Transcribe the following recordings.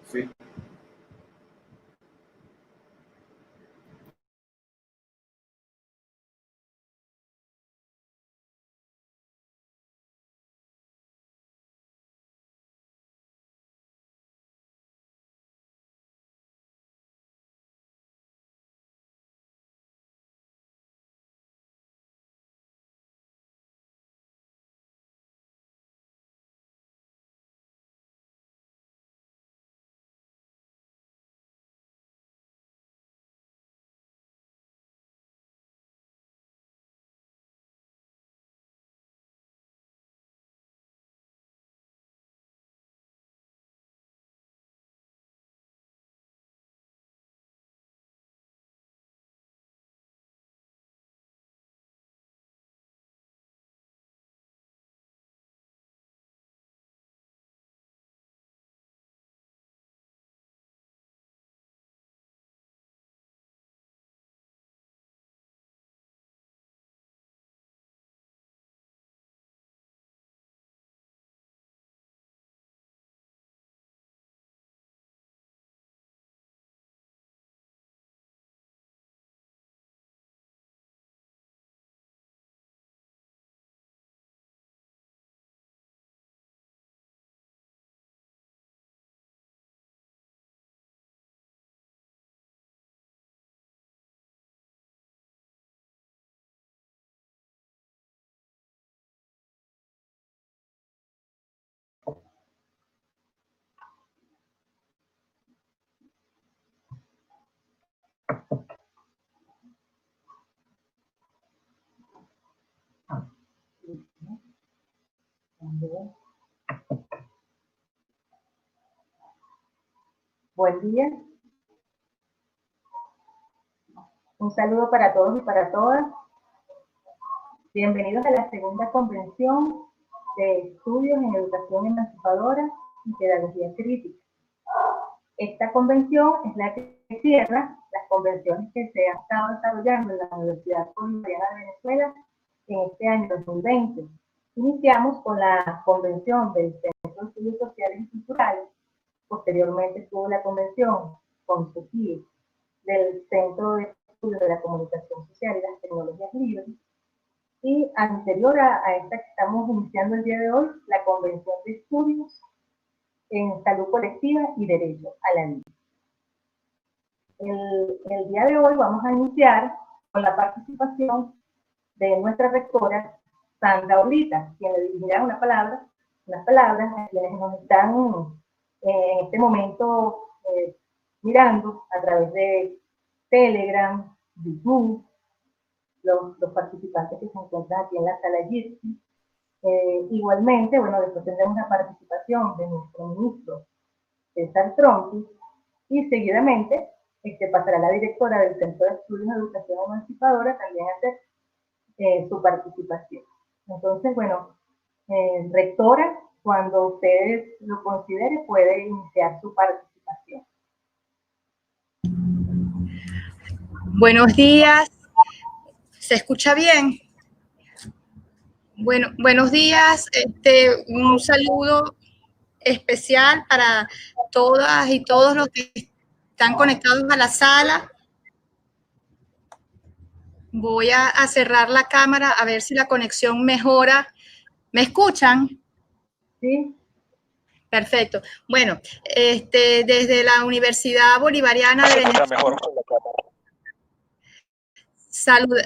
Sí. Buen día. Un saludo para todos y para todas. Bienvenidos a la segunda convención de estudios en educación emancipadora y pedagogía crítica. Esta convención es la que cierra las convenciones que se han estado desarrollando en la Universidad Bolivariana de Venezuela en este año 2020. Iniciamos con la convención del Centro de Estudios Sociales y Culturales. Posteriormente estuvo la convención con CECIE del Centro de Estudios de la Comunicación Social y las Tecnologías Libres. Y anterior a esta que estamos iniciando el día de hoy, la Convención de Estudios en Salud Colectiva y Derecho a la Vida. El día de hoy vamos a iniciar con la participación de nuestra rectora, Sandra Orlita, quien le dirigirá unas palabras a quienes nos están en este momento mirando a través de Telegram, YouTube, los participantes que se encuentran aquí en la sala Jitsi. Igualmente, bueno, después tendremos la participación de nuestro ministro César Trompis y seguidamente pasará la directora del Centro de Estudios de Educación Emancipadora también a hacer su participación. Entonces, bueno, rectora, cuando ustedes lo considere, puede iniciar su participación. Buenos días. ¿Se escucha bien? Bueno, buenos días. Un saludo especial para todas y todos los que están conectados a la sala. Voy a cerrar la cámara a ver si la conexión mejora. ¿Me escuchan? Sí. Perfecto. Bueno, desde la Universidad Bolivariana de Venezuela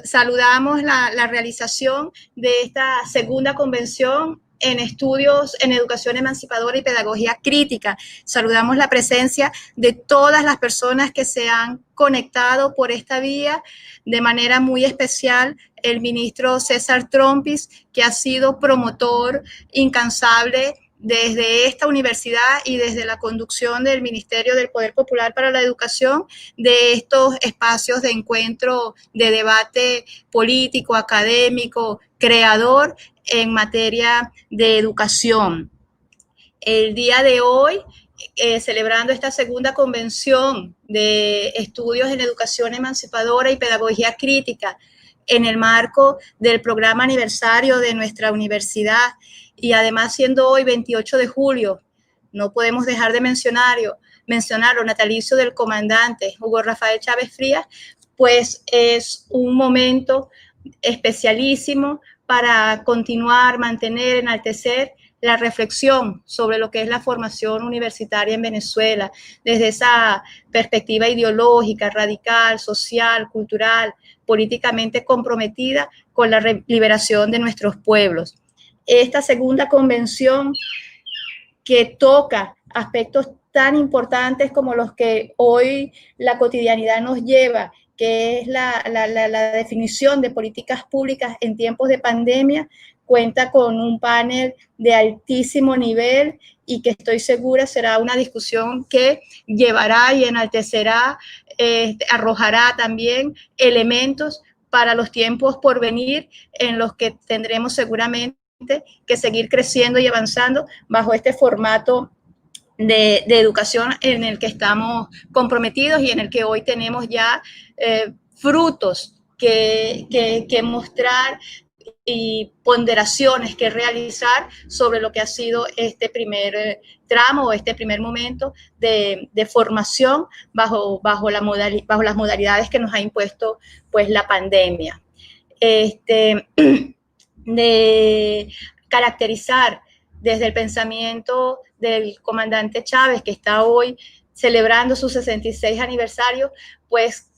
saludamos la realización de esta segunda convención en estudios en educación emancipadora y pedagogía crítica. Saludamos la presencia de todas las personas que se han conectado por esta vía, de manera muy especial el ministro César Trompis, que ha sido promotor incansable desde esta universidad y desde la conducción del Ministerio del Poder Popular para la Educación de estos espacios de encuentro, de debate político, académico, creador en materia de educación. El día de hoy, celebrando esta segunda convención de estudios en educación emancipadora y pedagogía crítica en el marco del programa aniversario de nuestra universidad, y además siendo hoy 28 de julio, no podemos dejar de mencionarlo, natalicio del comandante Hugo Rafael Chávez Frías, pues es un momento especialísimo para continuar, mantener, enaltecer la reflexión sobre lo que es la formación universitaria en Venezuela, desde esa perspectiva ideológica, radical, social, cultural, políticamente comprometida con la liberación de nuestros pueblos. Esta segunda convención, que toca aspectos tan importantes como los que hoy la cotidianidad nos lleva, que es la definición de políticas públicas en tiempos de pandemia, cuenta con un panel de altísimo nivel y que estoy segura será una discusión que llevará y enaltecerá, arrojará también elementos para los tiempos por venir, en los que tendremos seguramente que seguir creciendo y avanzando bajo este formato de educación en el que estamos comprometidos y en el que hoy tenemos ya frutos que mostrar y ponderaciones que realizar sobre lo que ha sido este primer tramo o este primer momento de formación bajo las modalidades que nos ha impuesto pues la pandemia. De caracterizar desde el pensamiento del comandante Chávez, que está hoy celebrando su 66 aniversario, pues,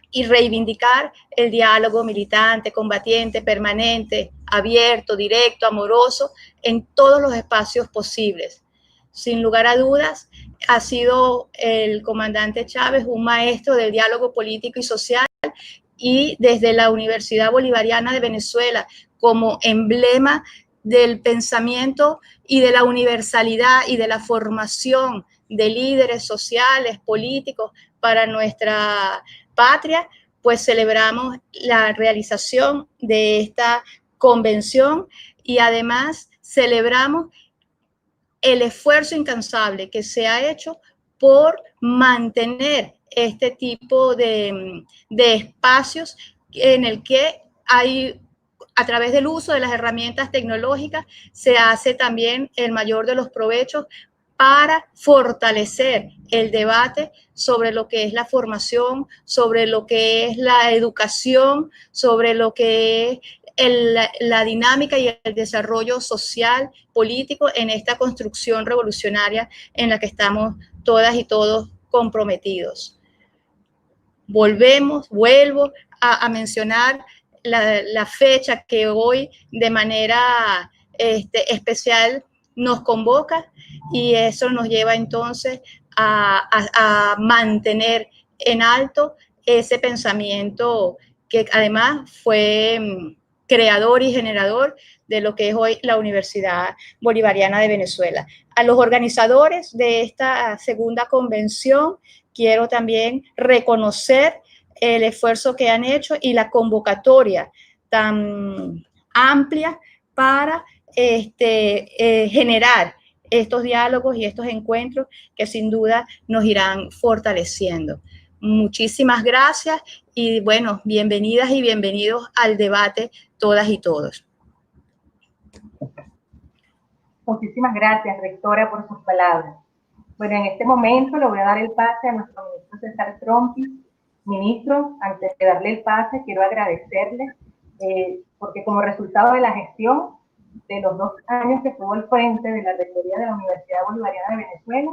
y reivindicar el diálogo militante, combatiente, permanente, abierto, directo, amoroso, en todos los espacios posibles. Sin lugar a dudas, ha sido el comandante Chávez un maestro del diálogo político y social, y desde la Universidad Bolivariana de Venezuela, como emblema del pensamiento y de la universalidad y de la formación de líderes sociales, políticos para nuestra patria, pues celebramos la realización de esta convención y además celebramos el esfuerzo incansable que se ha hecho por mantener este tipo de espacios en el que hay, a través del uso de las herramientas tecnológicas, se hace también el mayor de los provechos para fortalecer el debate sobre lo que es la formación, sobre lo que es la educación, sobre lo que es la dinámica y el desarrollo social, político en esta construcción revolucionaria en la que estamos todas y todos comprometidos. Vuelvo a mencionar la fecha que hoy de manera especial nos convoca, y eso nos lleva entonces a mantener en alto ese pensamiento que además fue creador y generador de lo que es hoy la Universidad Bolivariana de Venezuela. A los organizadores de esta segunda convención quiero también reconocer el esfuerzo que han hecho y la convocatoria tan amplia para generar estos diálogos y estos encuentros que sin duda nos irán fortaleciendo. Muchísimas gracias y bueno, bienvenidas y bienvenidos al debate todas y todos. Muchísimas gracias, rectora, por sus palabras. Bueno, en este momento le voy a dar el pase a nuestro ministro César Trompis. Ministro, antes de darle el pase, quiero agradecerle porque como resultado de la gestión de los 2 años que estuvo al frente de la rectoría de la Universidad Bolivariana de Venezuela,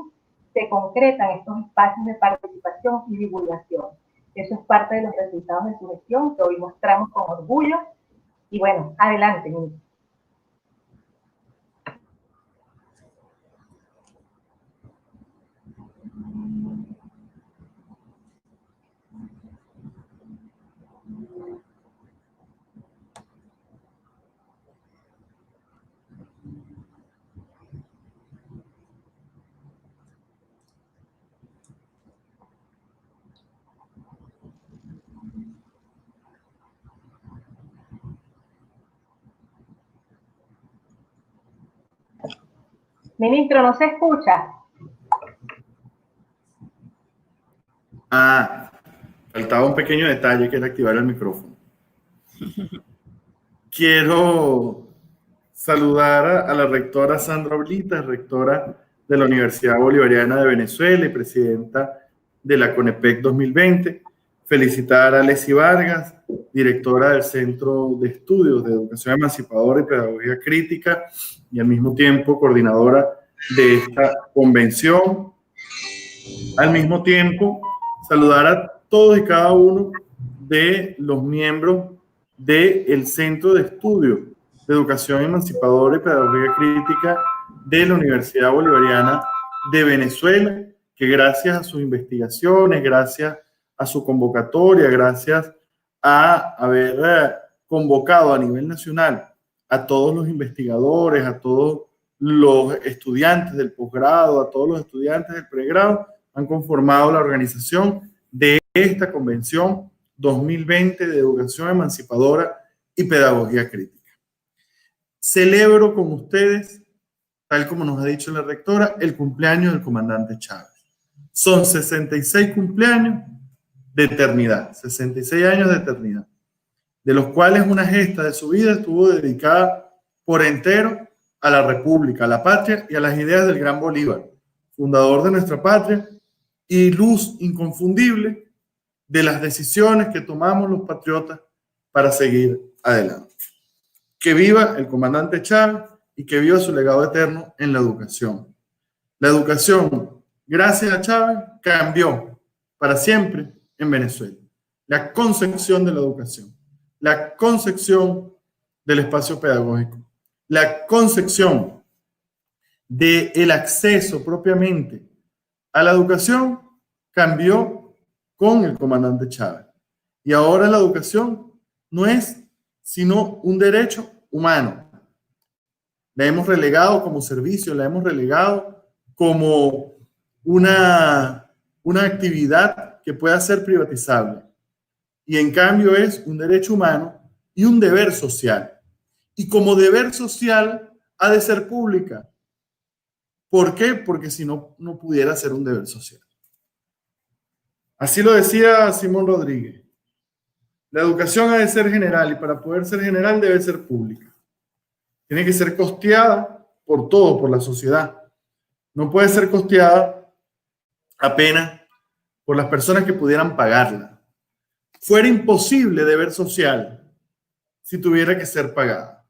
se concretan estos espacios de participación y divulgación. Eso es parte de los resultados de su gestión, que hoy mostramos con orgullo. Y bueno, adelante, ministro. Ministro, ¿no se escucha? Faltaba un pequeño detalle, que era activar el micrófono. Quiero saludar a la rectora Sandra Oblitas, rectora de la Universidad Bolivariana de Venezuela y presidenta de la CONEPEC 2020. Felicitar a Leslie Vargas, directora del Centro de Estudios de Educación Emancipadora y Pedagogía Crítica, y al mismo tiempo coordinadora de esta convención. Al mismo tiempo, saludar a todos y cada uno de los miembros del Centro de Estudios de Educación Emancipadora y Pedagogía Crítica de la Universidad Bolivariana de Venezuela, que gracias a sus investigaciones, gracias a su convocatoria, gracias a haber convocado a nivel nacional a todos los investigadores, a todos los estudiantes del posgrado, a todos los estudiantes del pregrado, han conformado la organización de esta Convención 2020 de Educación Emancipadora y Pedagogía Crítica. Celebro con ustedes, tal como nos ha dicho la rectora, el cumpleaños del comandante Chávez. Son 66 cumpleaños de eternidad, 66 años de eternidad, de los cuales una gesta de su vida estuvo dedicada por entero a la República, a la patria y a las ideas del gran Bolívar, fundador de nuestra patria y luz inconfundible de las decisiones que tomamos los patriotas para seguir adelante. Que viva el comandante Chávez y que viva su legado eterno en la educación. La educación, gracias a Chávez, cambió para siempre en Venezuela. La concepción de la educación, la concepción del espacio pedagógico, la concepción del acceso propiamente a la educación cambió con el comandante Chávez. Y ahora la educación no es sino un derecho humano. La hemos relegado como servicio, la hemos relegado como una actividad que pueda ser privatizable. Y en cambio es un derecho humano y un deber social. Y como deber social ha de ser pública. ¿Por qué? Porque si no, no pudiera ser un deber social. Así lo decía Simón Rodríguez. La educación ha de ser general y para poder ser general debe ser pública. Tiene que ser costeada por todo, por la sociedad. No puede ser costeada apenas por las personas que pudieran pagarla. Fuera imposible deber social si tuviera que ser pagada.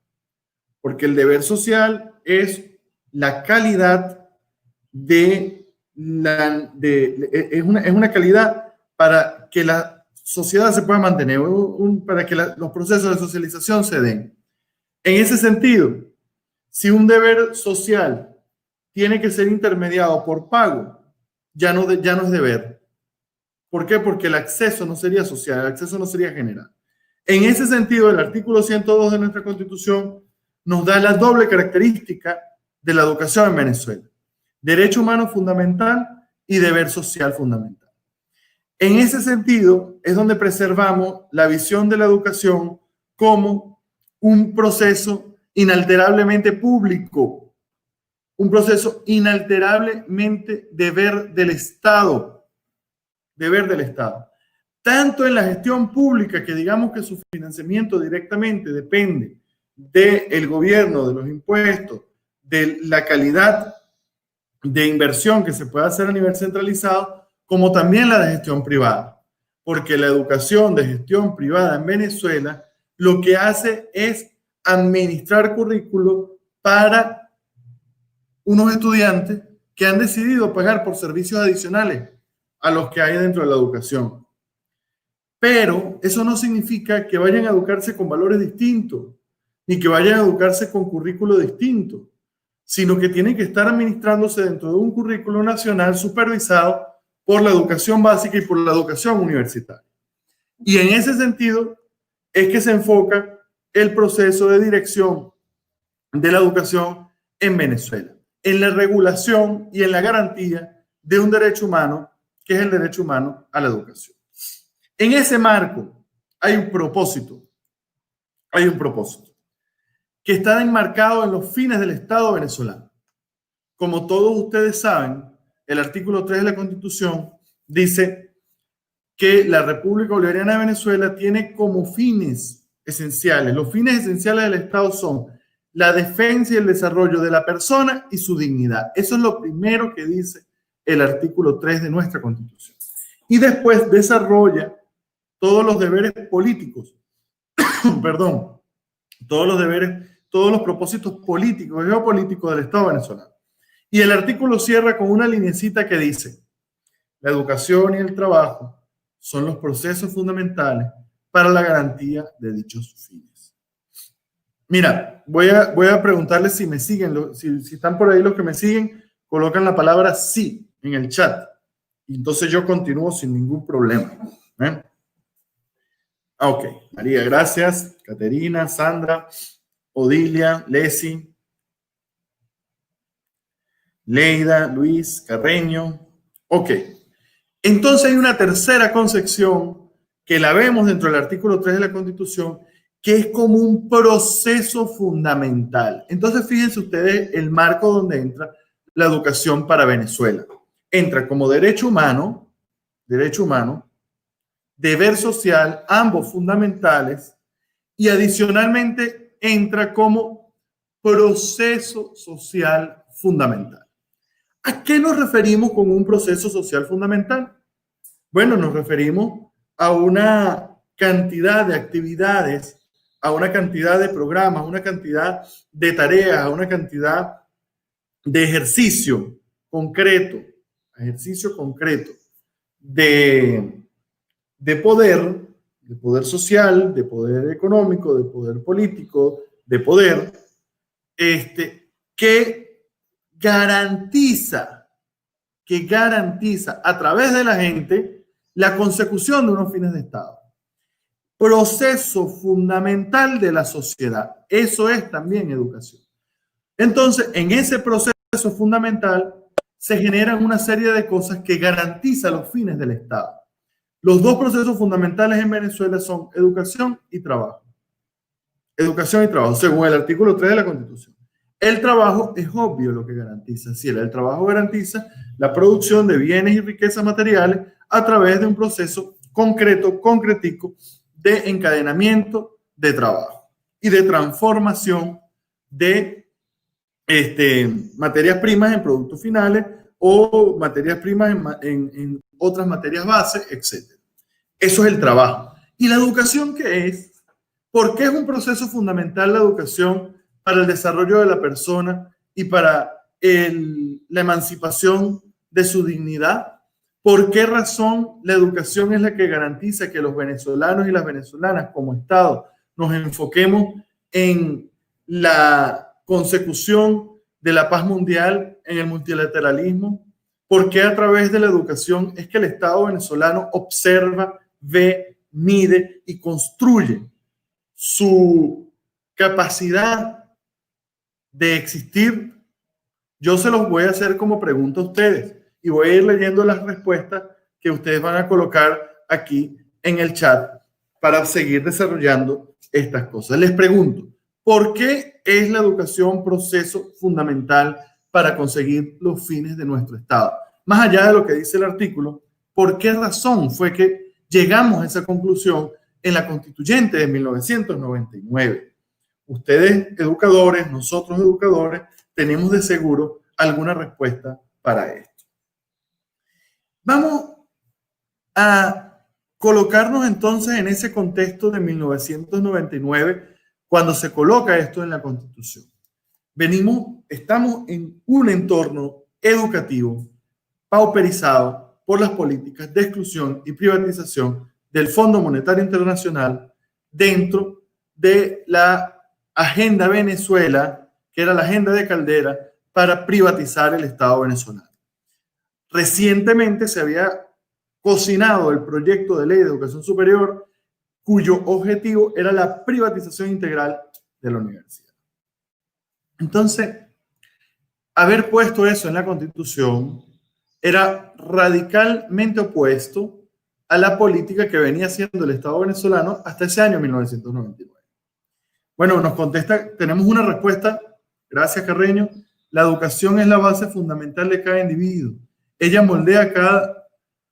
Porque el deber social es la calidad es una calidad para que la sociedad se pueda mantener, para que los procesos de socialización se den. En ese sentido, si un deber social tiene que ser intermediado por pago, ya no es deber. ¿Por qué? Porque el acceso no sería social, el acceso no sería general. En ese sentido, el artículo 102 de nuestra Constitución nos da la doble característica de la educación en Venezuela. Derecho humano fundamental y deber social fundamental. En ese sentido es donde preservamos la visión de la educación como un proceso inalterablemente público, un proceso inalterablemente deber del Estado, tanto en la gestión pública, que digamos que su financiamiento directamente depende del gobierno, de los impuestos, de la calidad de inversión que se puede hacer a nivel centralizado, como también la de gestión privada, porque la educación de gestión privada en Venezuela lo que hace es administrar currículo para unos estudiantes que han decidido pagar por servicios adicionales a los que hay dentro de la educación. Pero eso no significa que vayan a educarse con valores distintos, ni que vayan a educarse con currículo distinto, sino que tienen que estar administrándose dentro de un currículo nacional supervisado por la educación básica y por la educación universitaria. Y en ese sentido es que se enfoca el proceso de dirección de la educación en Venezuela, en la regulación y en la garantía de un derecho humano, que es el derecho humano a la educación. En ese marco hay un propósito que está enmarcado en los fines del Estado venezolano. Como todos ustedes saben, el artículo 3 de la Constitución dice que la República Bolivariana de Venezuela tiene como fines esenciales, los fines esenciales del Estado son la defensa y el desarrollo de la persona y su dignidad. Eso es lo primero que dice el artículo 3 de nuestra Constitución. Y después desarrolla todos los deberes políticos, perdón, todos los propósitos políticos y geopolíticos del Estado venezolano. Y el artículo cierra con una linecita que dice: la educación y el trabajo son los procesos fundamentales para la garantía de dichos fines. Mira, voy a preguntarles si me siguen, si están por ahí los que me siguen, colocan la palabra sí en el chat. Y entonces yo continúo sin ningún problema. Ok, María, gracias. Caterina, Sandra, Odilia, Leslie, Leida, Luis, Carreño. Ok. Entonces hay una tercera concepción que la vemos dentro del artículo 3 de la Constitución, que es como un proceso fundamental. Entonces fíjense ustedes el marco donde entra la educación para Venezuela. Entra como derecho humano, deber social, ambos fundamentales, y adicionalmente entra como proceso social fundamental. ¿A qué nos referimos con un proceso social fundamental? Bueno, nos referimos a una cantidad de actividades, a una cantidad de programas, a una cantidad de tareas, a una cantidad de ejercicio concreto de poder social, de poder económico, de poder político, de poder, que garantiza a través de la gente la consecución de unos fines de Estado. Proceso fundamental de la sociedad. Eso es también educación. Entonces, en ese proceso fundamental se generan una serie de cosas que garantizan los fines del Estado. Los dos procesos fundamentales en Venezuela son educación y trabajo. Educación y trabajo, según el artículo 3 de la Constitución. El trabajo es obvio lo que garantiza. Si el trabajo garantiza la producción de bienes y riquezas materiales a través de un proceso concretico de encadenamiento de trabajo y de transformación de materias primas en productos finales o materias primas en otras materias base, etc. Eso es el trabajo. ¿Y la educación qué es? ¿Por qué es un proceso fundamental la educación para el desarrollo de la persona y para la emancipación de su dignidad? ¿Por qué razón la educación es la que garantiza que los venezolanos y las venezolanas como Estado nos enfoquemos en la consecución de la paz mundial, en el multilateralismo? ¿Por qué a través de la educación es que el Estado venezolano observa, ve, mide y construye su capacidad de existir? Yo se los voy a hacer como pregunta a ustedes y voy a ir leyendo las respuestas que ustedes van a colocar aquí en el chat para seguir desarrollando estas cosas. Les pregunto, ¿por qué es la educación proceso fundamental para conseguir los fines de nuestro Estado? Más allá de lo que dice el artículo, ¿por qué razón fue que llegamos a esa conclusión en la Constituyente de 1999? Ustedes, educadores, nosotros, educadores, tenemos de seguro alguna respuesta para esto. Vamos a colocarnos entonces en ese contexto de 1999, cuando se coloca esto en la Constitución. Estamos en un entorno educativo pauperizado por las políticas de exclusión y privatización del Fondo Monetario Internacional dentro de la Agenda Venezuela, que era la agenda de Caldera para privatizar el Estado venezolano. Recientemente se había cocinado el proyecto de ley de educación superior, cuyo objetivo era la privatización integral de la universidad. Entonces, haber puesto eso en la Constitución era radicalmente opuesto a la política que venía haciendo el Estado venezolano hasta ese año 1999. Bueno, nos contesta, tenemos una respuesta, gracias Carreño: la educación es la base fundamental de cada individuo. Ella moldea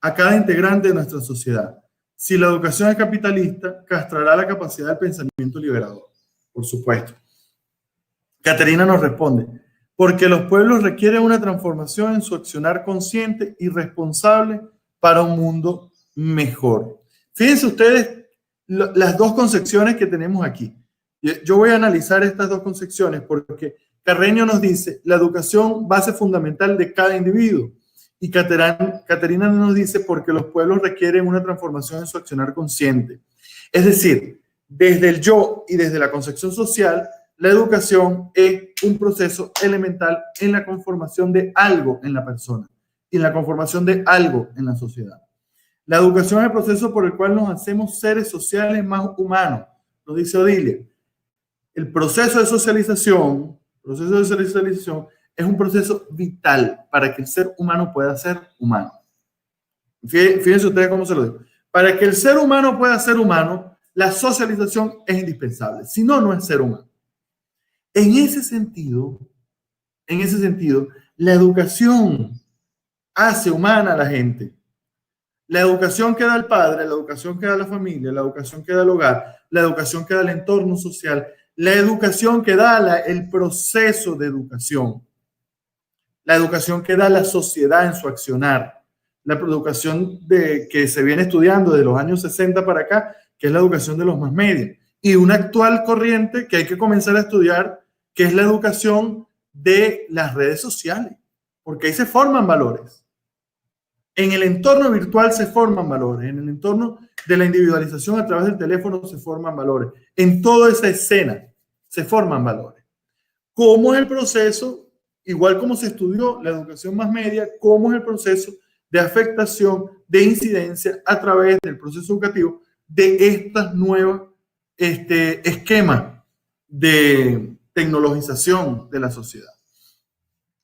a cada integrante de nuestra sociedad. Si la educación es capitalista, castrará la capacidad del pensamiento liberador, por supuesto. Caterina nos responde, porque los pueblos requieren una transformación en su accionar consciente y responsable para un mundo mejor. Fíjense ustedes las dos concepciones que tenemos aquí. Yo voy a analizar estas dos concepciones porque Carreño nos dice la educación base fundamental de cada individuo y Caterina nos dice porque los pueblos requieren una transformación en su accionar consciente. Es decir, desde el yo y desde la concepción social, la educación es un proceso elemental en la conformación de algo en la persona y en la conformación de algo en la sociedad. La educación es el proceso por el cual nos hacemos seres sociales más humanos, nos dice Odilia. El proceso de socialización es un proceso vital para que el ser humano pueda ser humano. Fíjense ustedes cómo se lo digo. Para que el ser humano pueda ser humano, la socialización es indispensable. Si no, no es ser humano. En ese sentido, la educación hace humana a la gente. La educación que da el padre, la educación que da la familia, la educación que da el hogar, la educación que da el entorno social, la educación que da el proceso de educación, la educación que da la sociedad en su accionar, la educación que se viene estudiando de los años 60 para acá, que es la educación de los más medios, y una actual corriente que hay que comenzar a estudiar, que es la educación de las redes sociales, porque ahí se forman valores. En el entorno virtual se forman valores, en el entorno de la individualización a través del teléfono se forman valores, en toda esa escena se forman valores. ¿Cómo es el proceso? Igual como se estudió la educación más media, ¿cómo es el proceso de afectación, de incidencia a través del proceso educativo de estas nuevas esquemas de tecnologización de la sociedad?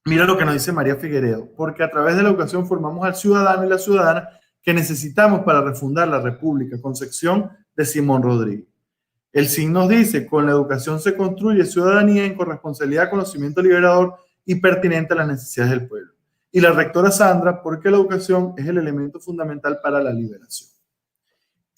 Mira lo que nos dice María Figueredo, porque a través de la educación formamos al ciudadano y la ciudadana que necesitamos para refundar la República, concepción de Simón Rodríguez. El SIN nos dice, con la educación se construye ciudadanía en corresponsabilidad, conocimiento liberador y pertinente a las necesidades del pueblo. Y la rectora Sandra, porque la educación es el elemento fundamental para la liberación.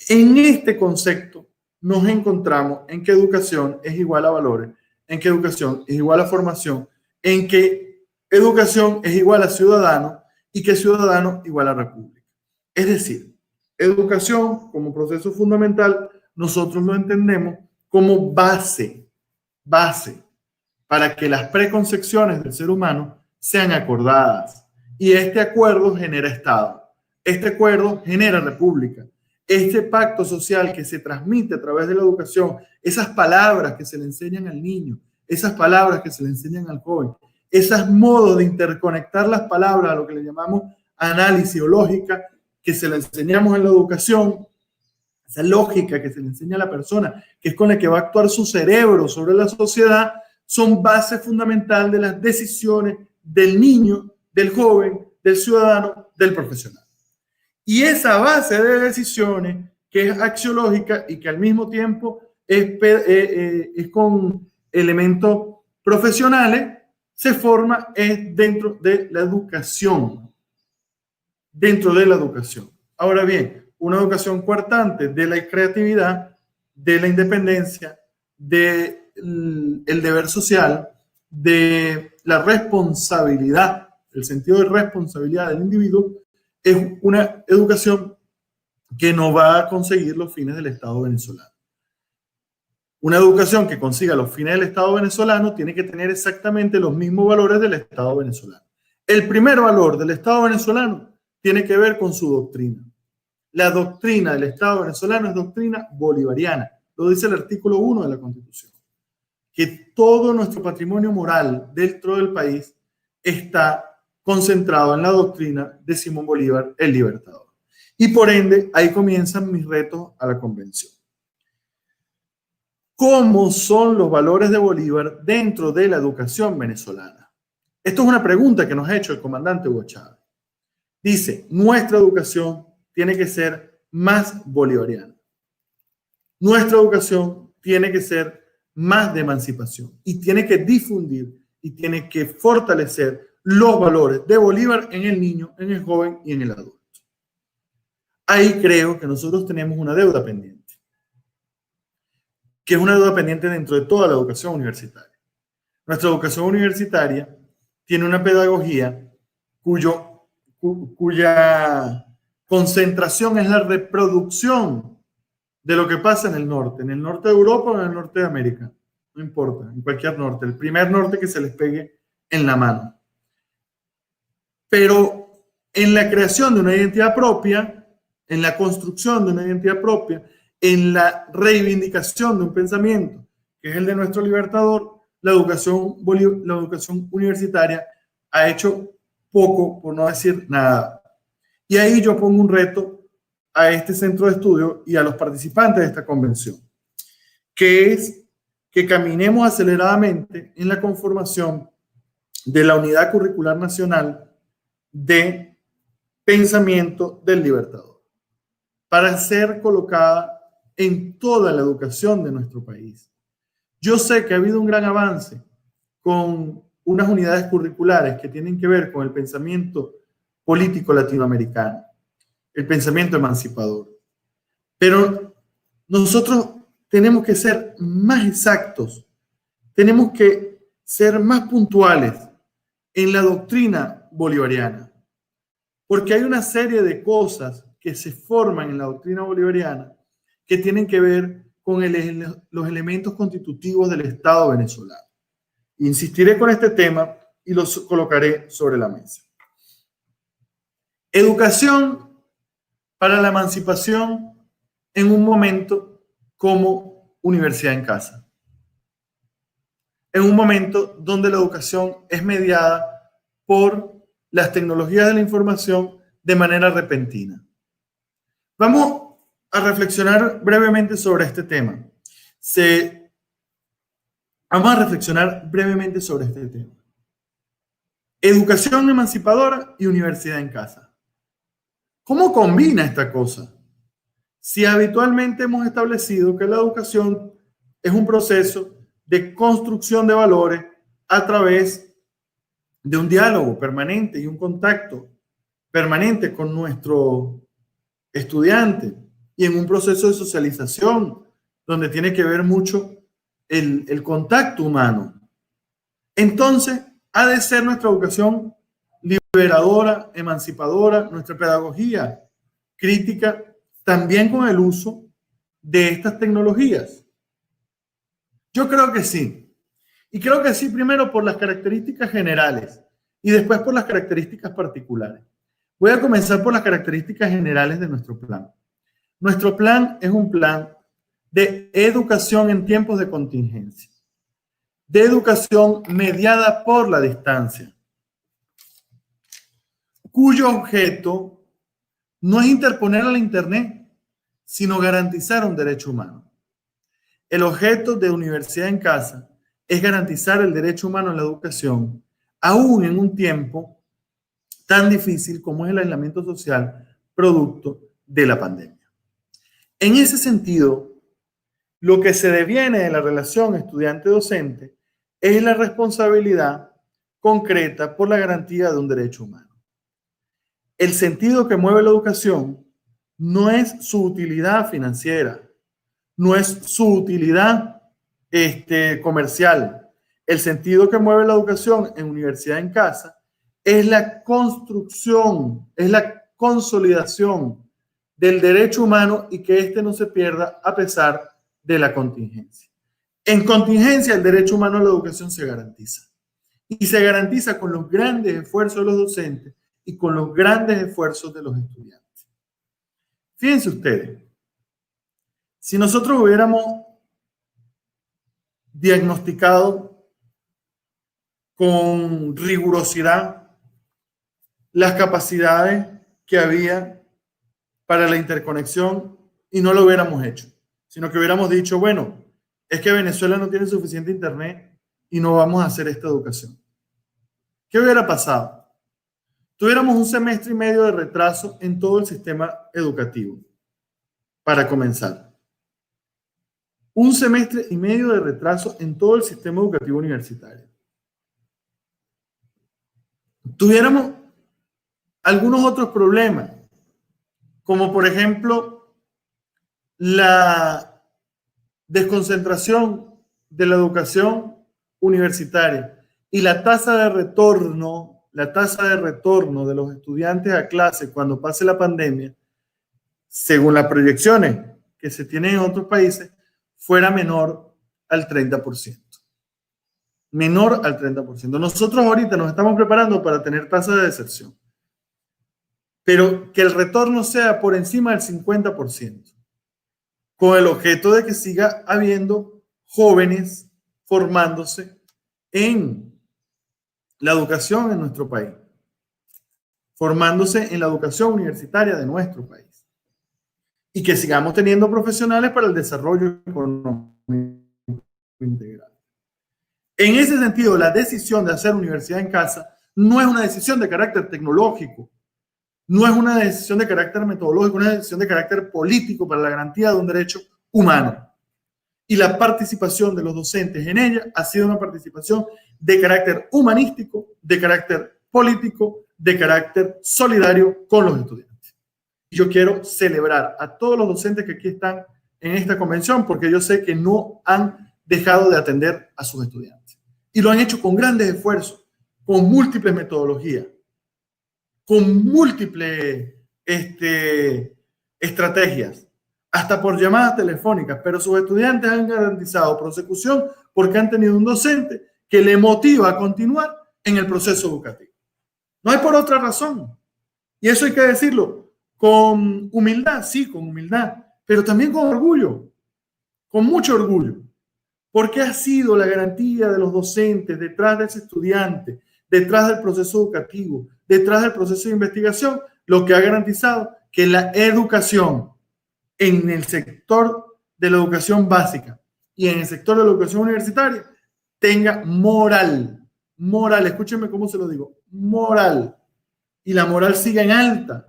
En este concepto nos encontramos en que educación es igual a valores, en que educación es igual a formación, en que educación es igual a ciudadano y que ciudadano igual a república. Es decir, educación como proceso fundamental, nosotros lo entendemos como base para que las preconcepciones del ser humano sean acordadas. Y este acuerdo genera Estado. Este acuerdo genera república. Este pacto social que se transmite a través de la educación, esas palabras que se le enseñan al niño, esas palabras que se le enseñan al joven, esos modos de interconectar las palabras a lo que le llamamos análisis o lógica, que se le enseñamos en la educación, esa lógica que se le enseña a la persona, que es con la que va a actuar su cerebro sobre la sociedad, son base fundamental de las decisiones del niño, del joven, del ciudadano, del profesional. Y esa base de decisiones, que es axiológica y que al mismo tiempo es con elementos profesionales, se forma dentro de la educación. Dentro de la educación. Ahora bien, una educación coartante de la creatividad, de la independencia, del deber social, de la responsabilidad, el sentido de responsabilidad del individuo, es una educación que no va a conseguir los fines del Estado venezolano. Una educación que consiga los fines del Estado venezolano tiene que tener exactamente los mismos valores del Estado venezolano. El primer valor del Estado venezolano tiene que ver con su doctrina. La doctrina del Estado venezolano es doctrina bolivariana. Lo dice el artículo 1 de la Constitución. Que todo nuestro patrimonio moral dentro del país está concentrado en la doctrina de Simón Bolívar, el Libertador. Y por ende, ahí comienzan mis retos a la convención. ¿Cómo son los valores de Bolívar dentro de la educación venezolana? Esto es una pregunta que nos ha hecho el comandante Hugo Chávez. Dice, nuestra educación tiene que ser más bolivariana. Nuestra educación tiene que ser más de emancipación y tiene que difundir y tiene que fortalecer los valores de Bolívar en el niño, en el joven y en el adulto. Ahí creo que nosotros tenemos una deuda pendiente, que es una deuda pendiente dentro de toda la educación universitaria. Nuestra educación universitaria tiene una pedagogía cuya concentración es la reproducción de lo que pasa en el norte de Europa o en el norte de América, no importa, en cualquier norte, el primer norte que se les pegue en la mano. Pero en la creación de una identidad propia, en la construcción de una identidad propia, en la reivindicación de un pensamiento, que es el de nuestro libertador, la educación universitaria ha hecho poco, por no decir nada. Y ahí yo pongo un reto a este centro de estudio y a los participantes de esta convención, que es que caminemos aceleradamente en la conformación de la Unidad Curricular Nacional de Pensamiento del Libertador, para ser colocada en toda la educación de nuestro país. Yo sé que ha habido un gran avance con unas unidades curriculares que tienen que ver con el pensamiento político latinoamericano, el pensamiento emancipador. Pero nosotros tenemos que ser más exactos, tenemos que ser más puntuales en la doctrina bolivariana, porque hay una serie de cosas que se forman en la doctrina bolivariana que tienen que ver con los elementos constitutivos del Estado venezolano. Insistiré con este tema y los colocaré sobre la mesa. Educación para la emancipación en un momento como universidad en casa. En un momento donde la educación es mediada por las tecnologías de la información de manera repentina. Vamos a reflexionar brevemente sobre este tema. Educación emancipadora y universidad en casa. ¿Cómo combina esta cosa? Si habitualmente hemos establecido que la educación es un proceso de construcción de valores a través de un diálogo permanente y un contacto permanente con nuestro estudiante y en un proceso de socialización donde tiene que ver mucho el contacto humano. Entonces, ha de ser nuestra educación liberadora, emancipadora, nuestra pedagogía crítica, también con el uso de estas tecnologías. Yo creo que sí. Y creo que sí, primero por las características generales y después por las características particulares. Voy a comenzar por las características generales de nuestro plan. Nuestro plan es un plan de educación en tiempos de contingencia, de educación mediada por la distancia, cuyo objeto no es interponer al Internet, sino garantizar un derecho humano. El objeto de Universidad en Casa es garantizar el derecho humano a la educación, aún en un tiempo tan difícil como es el aislamiento social producto de la pandemia. En ese sentido, lo que se deviene de la relación estudiante-docente es la responsabilidad concreta por la garantía de un derecho humano. El sentido que mueve la educación no es su utilidad financiera, no es su utilidad comercial. El sentido que mueve la educación en Universidad en Casa es la construcción, es la consolidación del derecho humano y que éste no se pierda a pesar de la contingencia. En contingencia, el derecho humano a la educación se garantiza. Y se garantiza con los grandes esfuerzos de los docentes y con los grandes esfuerzos de los estudiantes. Fíjense ustedes, si nosotros hubiéramos diagnosticado con rigurosidad las capacidades que había para la interconexión y no lo hubiéramos hecho, sino que hubiéramos dicho, bueno, es que Venezuela no tiene suficiente internet y no vamos a hacer esta educación. ¿Qué hubiera pasado? Tuviéramos un semestre y medio de retraso en todo el sistema educativo, para comenzar. Un semestre y medio de retraso en todo el sistema educativo universitario. Tuviéramos algunos otros problemas, como por ejemplo la desconcentración de la educación universitaria y la tasa de retorno de los estudiantes a clase cuando pase la pandemia, según las proyecciones que se tienen en otros países, fuera menor al 30%. Menor al 30%. Nosotros ahorita nos estamos preparando para tener tasa de deserción, pero que el retorno sea por encima del 50%, con el objeto de que siga habiendo jóvenes formándose en la educación en nuestro país, formándose en la educación universitaria de nuestro país, y que sigamos teniendo profesionales para el desarrollo económico integral. En ese sentido, la decisión de hacer universidad en casa no es una decisión de carácter tecnológico, no es una decisión de carácter metodológico, es una decisión de carácter político para la garantía de un derecho humano. Y la participación de los docentes en ella ha sido una participación de carácter humanístico, de carácter político, de carácter solidario con los estudiantes. Yo quiero celebrar a todos los docentes que aquí están en esta convención, porque yo sé que no han dejado de atender a sus estudiantes. Y lo han hecho con grandes esfuerzos, con múltiples metodologías, con múltiples estrategias, hasta por llamadas telefónicas, pero sus estudiantes han garantizado prosecución porque han tenido un docente que le motiva a continuar en el proceso educativo. No hay por otra razón. Y eso hay que decirlo con humildad, sí, con humildad, pero también con orgullo, con mucho orgullo, porque ha sido la garantía de los docentes detrás de ese estudiante, detrás del proceso educativo, detrás del proceso de investigación, lo que ha garantizado que la educación en el sector de la educación básica y en el sector de la educación universitaria tenga moral, escúchenme cómo se lo digo, moral, y la moral siga en alta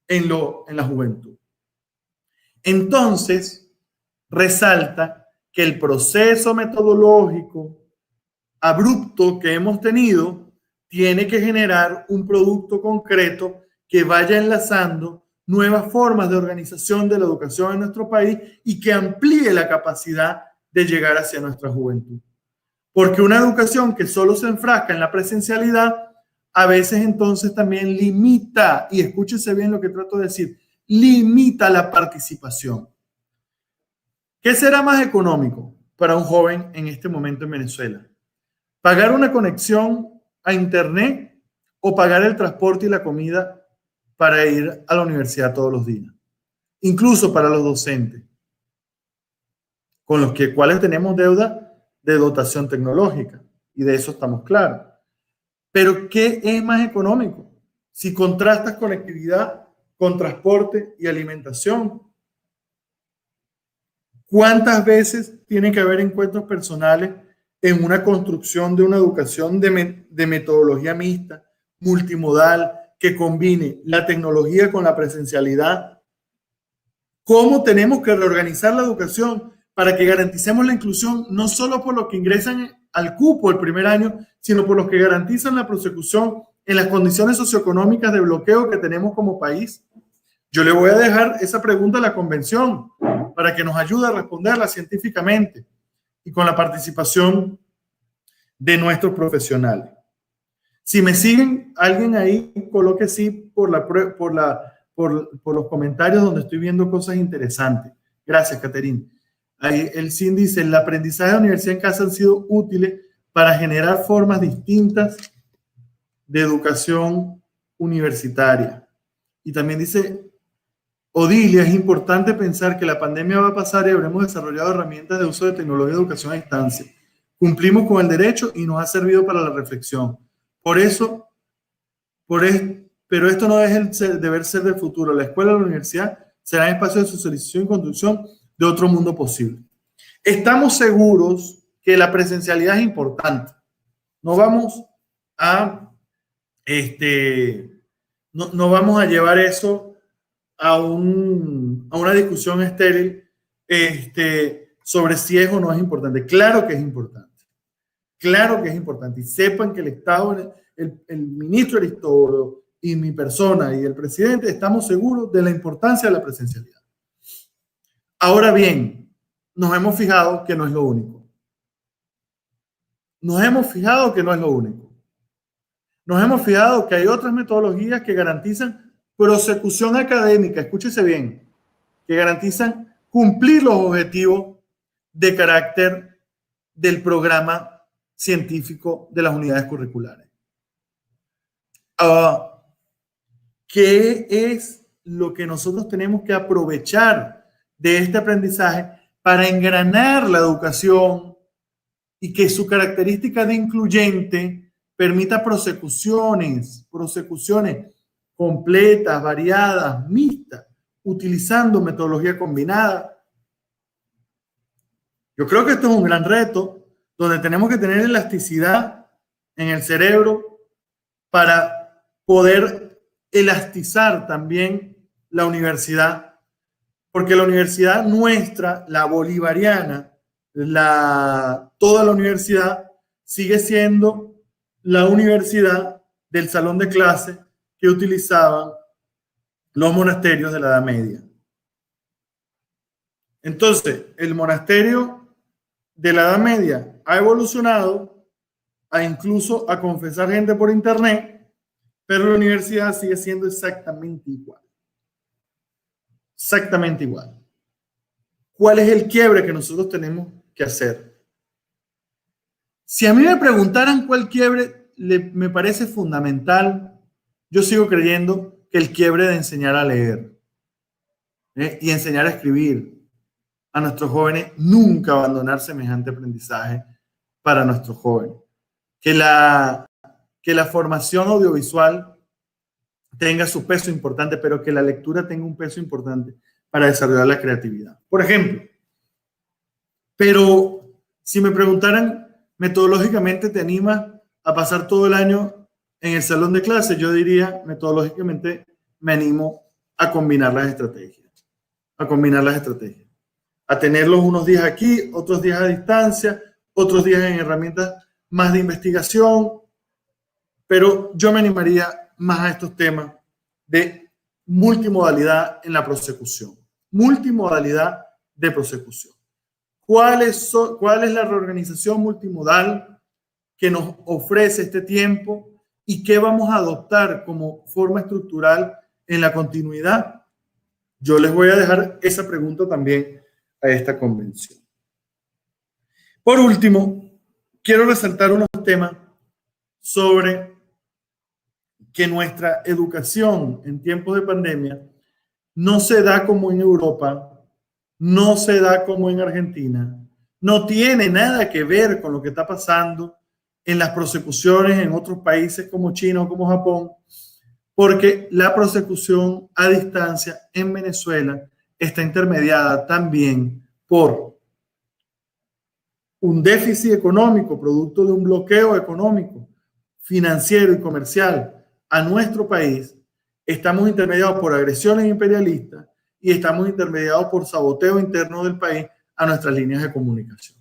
en la juventud. Entonces, resalta que el proceso metodológico abrupto que hemos tenido tiene que generar un producto concreto que vaya enlazando nuevas formas de organización de la educación en nuestro país y que amplíe la capacidad de llegar hacia nuestra juventud. Porque una educación que solo se enfrasca en la presencialidad, a veces entonces también limita, y escúchese bien lo que trato de decir, limita la participación. ¿Qué será más económico para un joven en este momento en Venezuela? ¿Pagar una conexión a internet o pagar el transporte y la comida para ir a la universidad todos los días? Incluso para los docentes, con los cuales tenemos deuda de dotación tecnológica, y de eso estamos claros. Pero ¿qué es más económico? Si contrastas conectividad con transporte y alimentación. ¿Cuántas veces tiene que haber encuentros personales en una construcción de una educación de metodología mixta, multimodal, que combine la tecnología con la presencialidad? ¿Cómo tenemos que reorganizar la educación para que garanticemos la inclusión no solo por los que ingresan al cupo el primer año, sino por los que garantizan la prosecución en las condiciones socioeconómicas de bloqueo que tenemos como país? Yo le voy a dejar esa pregunta a la convención para que nos ayude a responderla científicamente y con la participación de nuestros profesionales. Si me siguen, alguien ahí coloque sí por los comentarios donde estoy viendo cosas interesantes. Gracias, Caterina. Ahí el CIN dice, el aprendizaje de la universidad en casa han sido útiles para generar formas distintas de educación universitaria. Y también dice Odilia, es importante pensar que la pandemia va a pasar y habremos desarrollado herramientas de uso de tecnología de educación a distancia. Cumplimos con el derecho y nos ha servido para la reflexión. Pero esto no es el deber ser del futuro. La escuela y la universidad serán espacios de socialización y construcción de otro mundo posible. Estamos seguros que la presencialidad es importante. No vamos a llevar eso a una discusión estéril sobre si es o no es importante. Claro que es importante. Claro que es importante. Y sepan que el Estado, el ministro Aristóbulo y mi persona y el presidente estamos seguros de la importancia de la presencialidad. Ahora bien, nos hemos fijado que no es lo único. nos hemos fijado que no es lo único. Nos hemos fijado que hay otras metodologías que garantizan prosecución académica, escúchese bien, que garantizan cumplir los objetivos de carácter del programa científico de las unidades curriculares. ¿Qué es lo que nosotros tenemos que aprovechar de este aprendizaje para engranar la educación y que su característica de incluyente permita prosecuciones completas, variadas, mixtas, utilizando metodología combinada? Yo creo que esto es un gran reto donde tenemos que tener elasticidad en el cerebro para poder elastizar también la universidad, porque la universidad nuestra, la bolivariana, toda la universidad sigue siendo la universidad del salón de clase que utilizaban los monasterios de la Edad Media. Entonces, el monasterio de la Edad Media ha evolucionado incluso a confesar gente por internet, pero la universidad sigue siendo exactamente igual. Exactamente igual. ¿Cuál es el quiebre que nosotros tenemos que hacer? Si a mí me preguntaran cuál quiebre me parece fundamental, yo sigo creyendo que el quiebre de enseñar a leer y enseñar a escribir a nuestros jóvenes, nunca abandonar semejante aprendizaje para nuestros jóvenes. Que la formación audiovisual tenga su peso importante, pero que la lectura tenga un peso importante para desarrollar la creatividad. Por ejemplo, pero si me preguntaran metodológicamente, ¿te animas a pasar todo el año en el salón de clase? Yo diría, metodológicamente, me animo a combinar las estrategias. A tenerlos unos días aquí, otros días a distancia, otros días en herramientas más de investigación, pero yo me animaría más a estos temas de multimodalidad en la prosecución. Multimodalidad de prosecución. ¿Cuál es la reorganización multimodal que nos ofrece este tiempo y qué vamos a adoptar como forma estructural en la continuidad? Yo les voy a dejar esa pregunta también a esta convención. Por último, quiero resaltar unos temas sobre que nuestra educación en tiempos de pandemia no se da como en Europa, no se da como en Argentina, no tiene nada que ver con lo que está pasando en las prosecuciones en otros países como China o como Japón, porque la prosecución a distancia en Venezuela está intermediada también por un déficit económico, producto de un bloqueo económico, financiero y comercial a nuestro país. Estamos intermediados por agresiones imperialistas y estamos intermediados por saboteo interno del país a nuestras líneas de comunicación.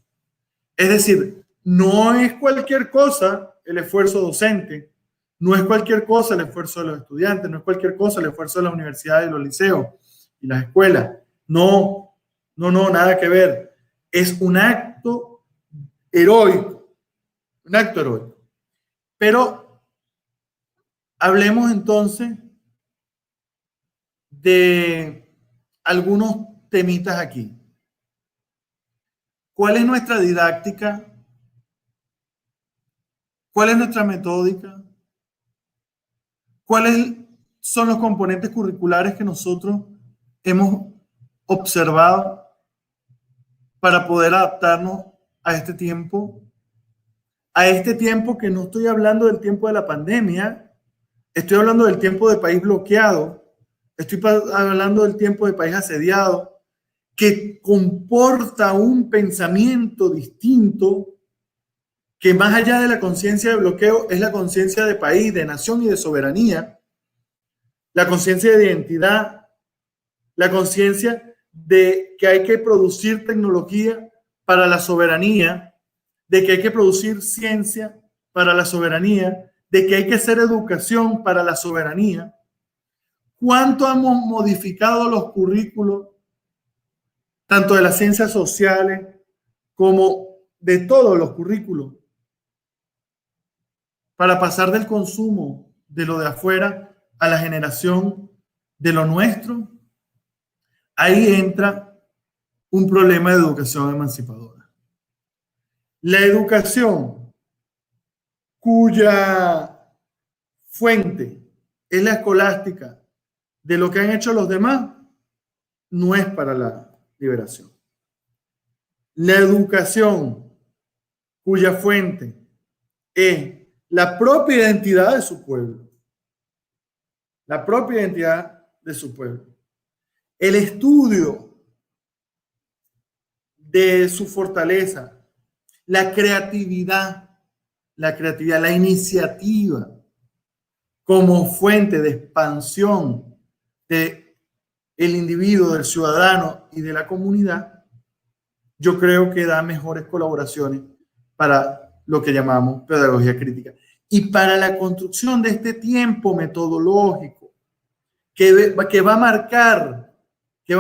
Es decir, no es cualquier cosa el esfuerzo docente, no es cualquier cosa el esfuerzo de los estudiantes, no es cualquier cosa el esfuerzo de las universidades, los liceos y las escuelas. No, nada que ver. Es un acto heroico, un acto heroico. Pero hablemos entonces de algunos temitas aquí. ¿Cuál es nuestra didáctica? ¿Cuál es nuestra metódica? ¿Cuáles son los componentes curriculares que nosotros hemos observado para poder adaptarnos a este tiempo? A este tiempo que no estoy hablando del tiempo de la pandemia, estoy hablando del tiempo de país bloqueado, estoy hablando del tiempo de país asediado, que comporta un pensamiento distinto que más allá de la conciencia de bloqueo es la conciencia de país, de nación y de soberanía, la conciencia de identidad, la conciencia de que hay que producir tecnología para la soberanía, de que hay que producir ciencia para la soberanía, de que hay que hacer educación para la soberanía. ¿Cuánto hemos modificado los currículos, tanto de las ciencias sociales como de todos los currículos, para pasar del consumo de lo de afuera a la generación de lo nuestro, ahí entra un problema de educación emancipadora. La educación cuya fuente es la escolástica de lo que han hecho los demás, no es para la liberación. La educación cuya fuente es la propia identidad de su pueblo, la propia identidad de su pueblo, el estudio de su fortaleza, la creatividad, la iniciativa como fuente de expansión del individuo, del ciudadano y de la comunidad, yo creo que da mejores colaboraciones para lo que llamamos pedagogía crítica y para la construcción de este tiempo metodológico que va a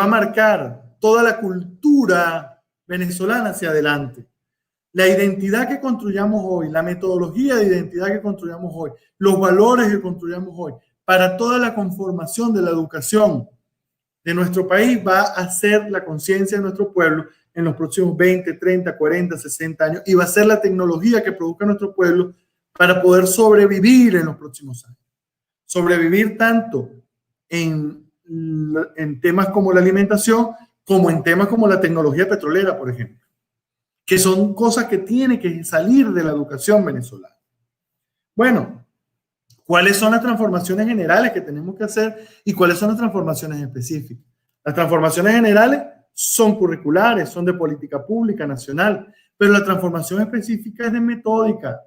marcar toda la cultura venezolana hacia adelante. La identidad que construyamos hoy, la metodología de identidad que construyamos hoy, los valores que construyamos hoy, para toda la conformación de la educación de nuestro país va a ser la conciencia de nuestro pueblo en los próximos 20, 30, 40, 60 años y va a ser la tecnología que produzca nuestro pueblo para poder sobrevivir en los próximos años. Sobrevivir tanto en temas como la alimentación como en temas como la tecnología petrolera, por ejemplo, que son cosas que tienen que salir de la educación venezolana. Bueno, ¿cuáles son las transformaciones generales que tenemos que hacer y cuáles son las transformaciones específicas? Las transformaciones generales son curriculares, son de política pública nacional, pero la transformación específica es de metódica.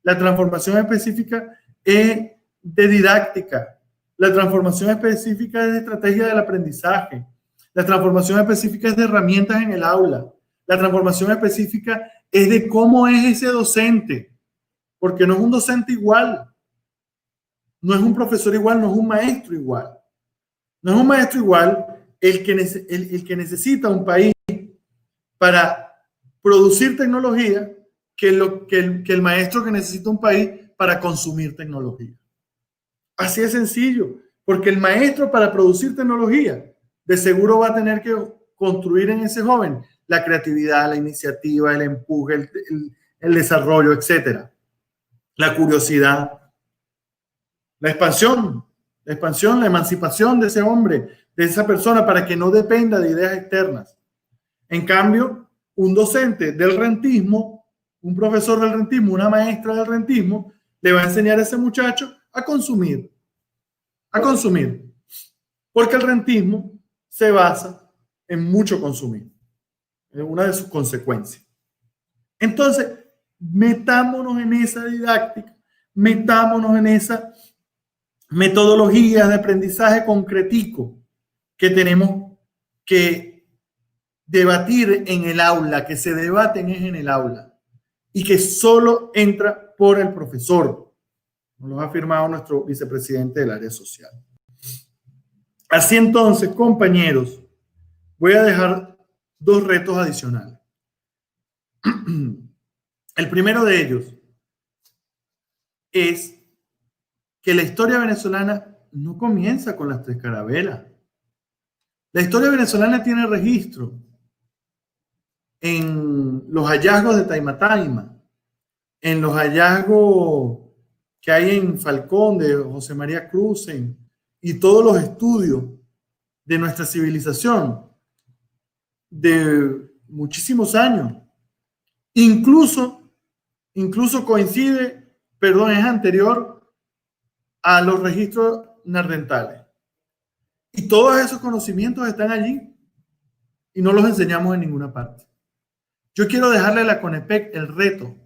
La transformación específica es de didáctica. La transformación específica es de estrategia del aprendizaje. La transformación específica es de herramientas en el aula. La transformación específica es de cómo es ese docente, porque no es un docente igual, no es un profesor igual, no es un maestro igual. No es un maestro igual el que necesita un país para producir tecnología que el maestro que necesita un país para consumir tecnología. Así de sencillo, porque el maestro para producir tecnología de seguro va a tener que construir en ese joven la creatividad, la iniciativa, el empuje, el desarrollo, etcétera. La curiosidad, la expansión, la emancipación de ese hombre, de esa persona, para que no dependa de ideas externas. En cambio, un docente del rentismo, un profesor del rentismo, una maestra del rentismo, le va a enseñar a ese muchacho a consumir, porque el rentismo se basa en mucho consumir. Es una de sus consecuencias. Entonces, metámonos en esa didáctica, metámonos en esa metodología de aprendizaje concretico que tenemos que debatir en el aula, que se debaten en el aula y que solo entra por el profesor. Nos lo ha afirmado nuestro vicepresidente del área social. Así entonces, compañeros, voy a dejar dos retos adicionales. El primero de ellos es que la historia venezolana no comienza con las tres carabelas. La historia venezolana tiene registro en los hallazgos de Taima, en los hallazgos que hay en Falcón de José María Cruzen y todos los estudios de nuestra civilización de muchísimos años. Incluso coincide, es anterior a los registros nardentales. Y todos esos conocimientos están allí y no los enseñamos en ninguna parte. Yo quiero dejarle a la CONEPEC el reto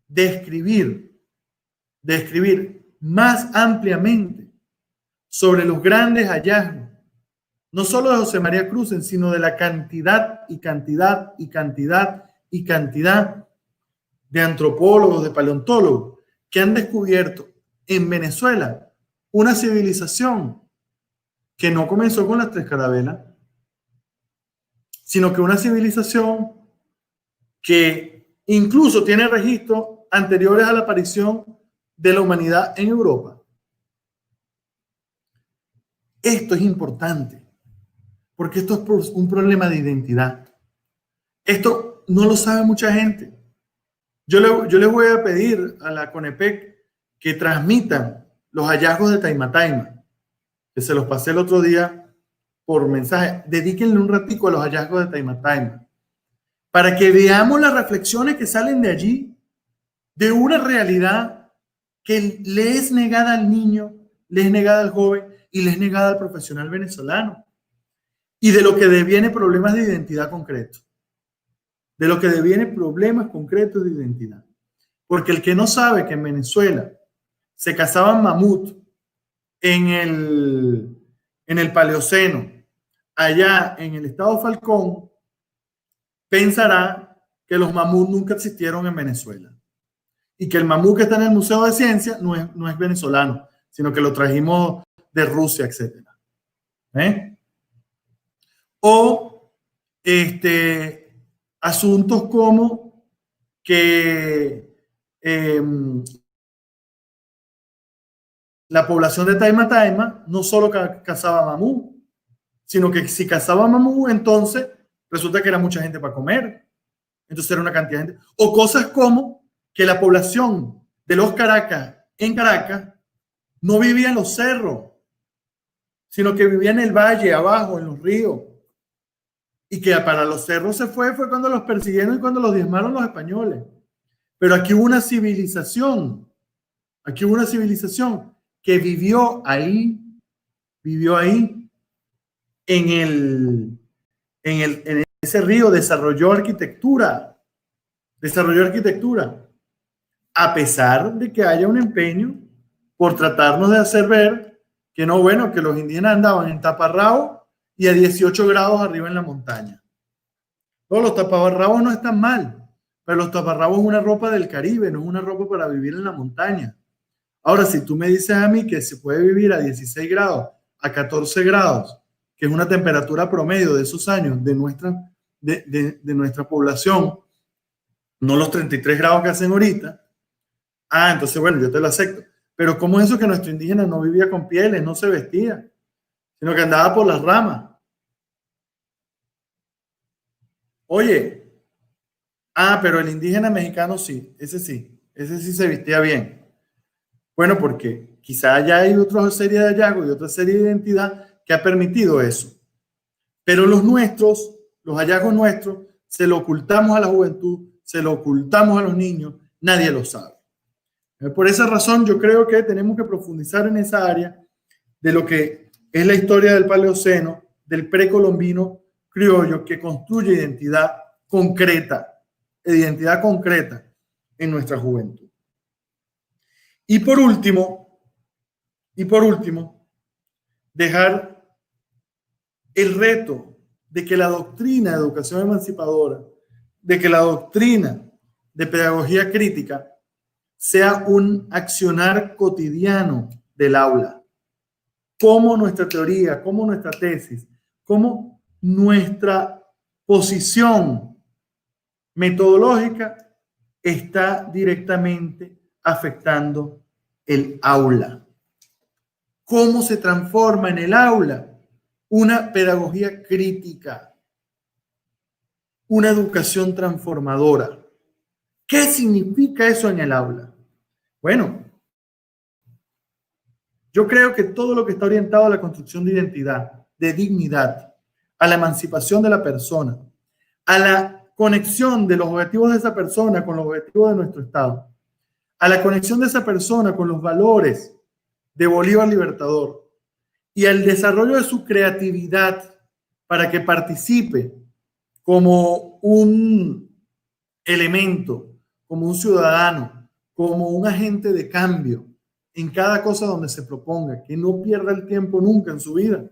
de escribir más ampliamente sobre los grandes hallazgos, no solo de José María Cruzen, sino de la cantidad de antropólogos, de paleontólogos que han descubierto en Venezuela una civilización que no comenzó con las tres carabelas, sino que una civilización que incluso tiene registro anteriores a la aparición de la humanidad en Europa. Esto es importante, porque esto es un problema de identidad. Esto no lo sabe mucha gente. Yo les voy a pedir a la CONEPEC que transmitan los hallazgos de Taima Taima, que se los pasé el otro día por mensaje. Dedíquenle un ratico a los hallazgos de Taima Taima, para que veamos las reflexiones que salen de allí, de una realidad que le es negada al niño, le es negada al joven y le es negada al profesional venezolano, y de lo que deviene problemas de identidad concretos. De lo que deviene problemas concretos de identidad. Porque el que no sabe que en Venezuela se cazaban mamut en el Paleoceno, allá en el estado Falcón, pensará que los mamuts nunca existieron en Venezuela y que el mamut que está en el Museo de Ciencia no es venezolano, sino que lo trajimos de Rusia, etc. O asuntos como que la población de Taima Taima no solo cazaba mamú, sino que si cazaba mamú, entonces resulta que era mucha gente para comer. Entonces era una cantidad de gente. O cosas como que la población de los Caracas, en Caracas, no vivía en los cerros, sino que vivía en el valle, abajo, en los ríos. Y que para los cerros se fue cuando los persiguieron y cuando los diezmaron los españoles. Pero aquí hubo una civilización que vivió ahí en ese río, desarrolló arquitectura, a pesar de que haya un empeño por tratarnos de hacer ver que no, bueno, que los indígenas andaban en taparrabos y a 18 grados arriba en la montaña. No, los taparrabos no están mal, pero los taparrabos es una ropa del Caribe, no es una ropa para vivir en la montaña. Ahora, si tú me dices a mí que se puede vivir a 16 grados, a 14 grados, que es una temperatura promedio de esos años de nuestra población, no los 33 grados que hacen ahorita, entonces, bueno, yo te lo acepto. Pero ¿cómo es eso que nuestro indígena no vivía con pieles, no se vestía, sino que andaba por las ramas? Oye, pero el indígena mexicano sí se vestía bien. Bueno, porque quizá ya hay otra serie de hallazgos y otra serie de identidad que ha permitido eso. Pero los hallazgos nuestros, se lo ocultamos a la juventud, se lo ocultamos a los niños, nadie lo sabe. Por esa razón, yo creo que tenemos que profundizar en esa área de lo que es la historia del Paleoceno, del precolombino criollo, que construye identidad concreta en nuestra juventud. Y por último, dejar el reto de que la doctrina de educación emancipadora, de que la doctrina de pedagogía crítica sea un accionar cotidiano del aula. Cómo nuestra teoría, cómo nuestra tesis, cómo nuestra posición metodológica está directamente afectando el aula. ¿Cómo se transforma en el aula una pedagogía crítica, una educación transformadora? ¿Qué significa eso en el aula? Bueno, yo creo que todo lo que está orientado a la construcción de identidad, de dignidad, a la emancipación de la persona, a la conexión de los objetivos de esa persona con los objetivos de nuestro Estado, a la conexión de esa persona con los valores de Bolívar Libertador y al desarrollo de su creatividad para que participe como un elemento, como un ciudadano, como un agente de cambio en cada cosa donde se proponga, que no pierda el tiempo nunca en su vida,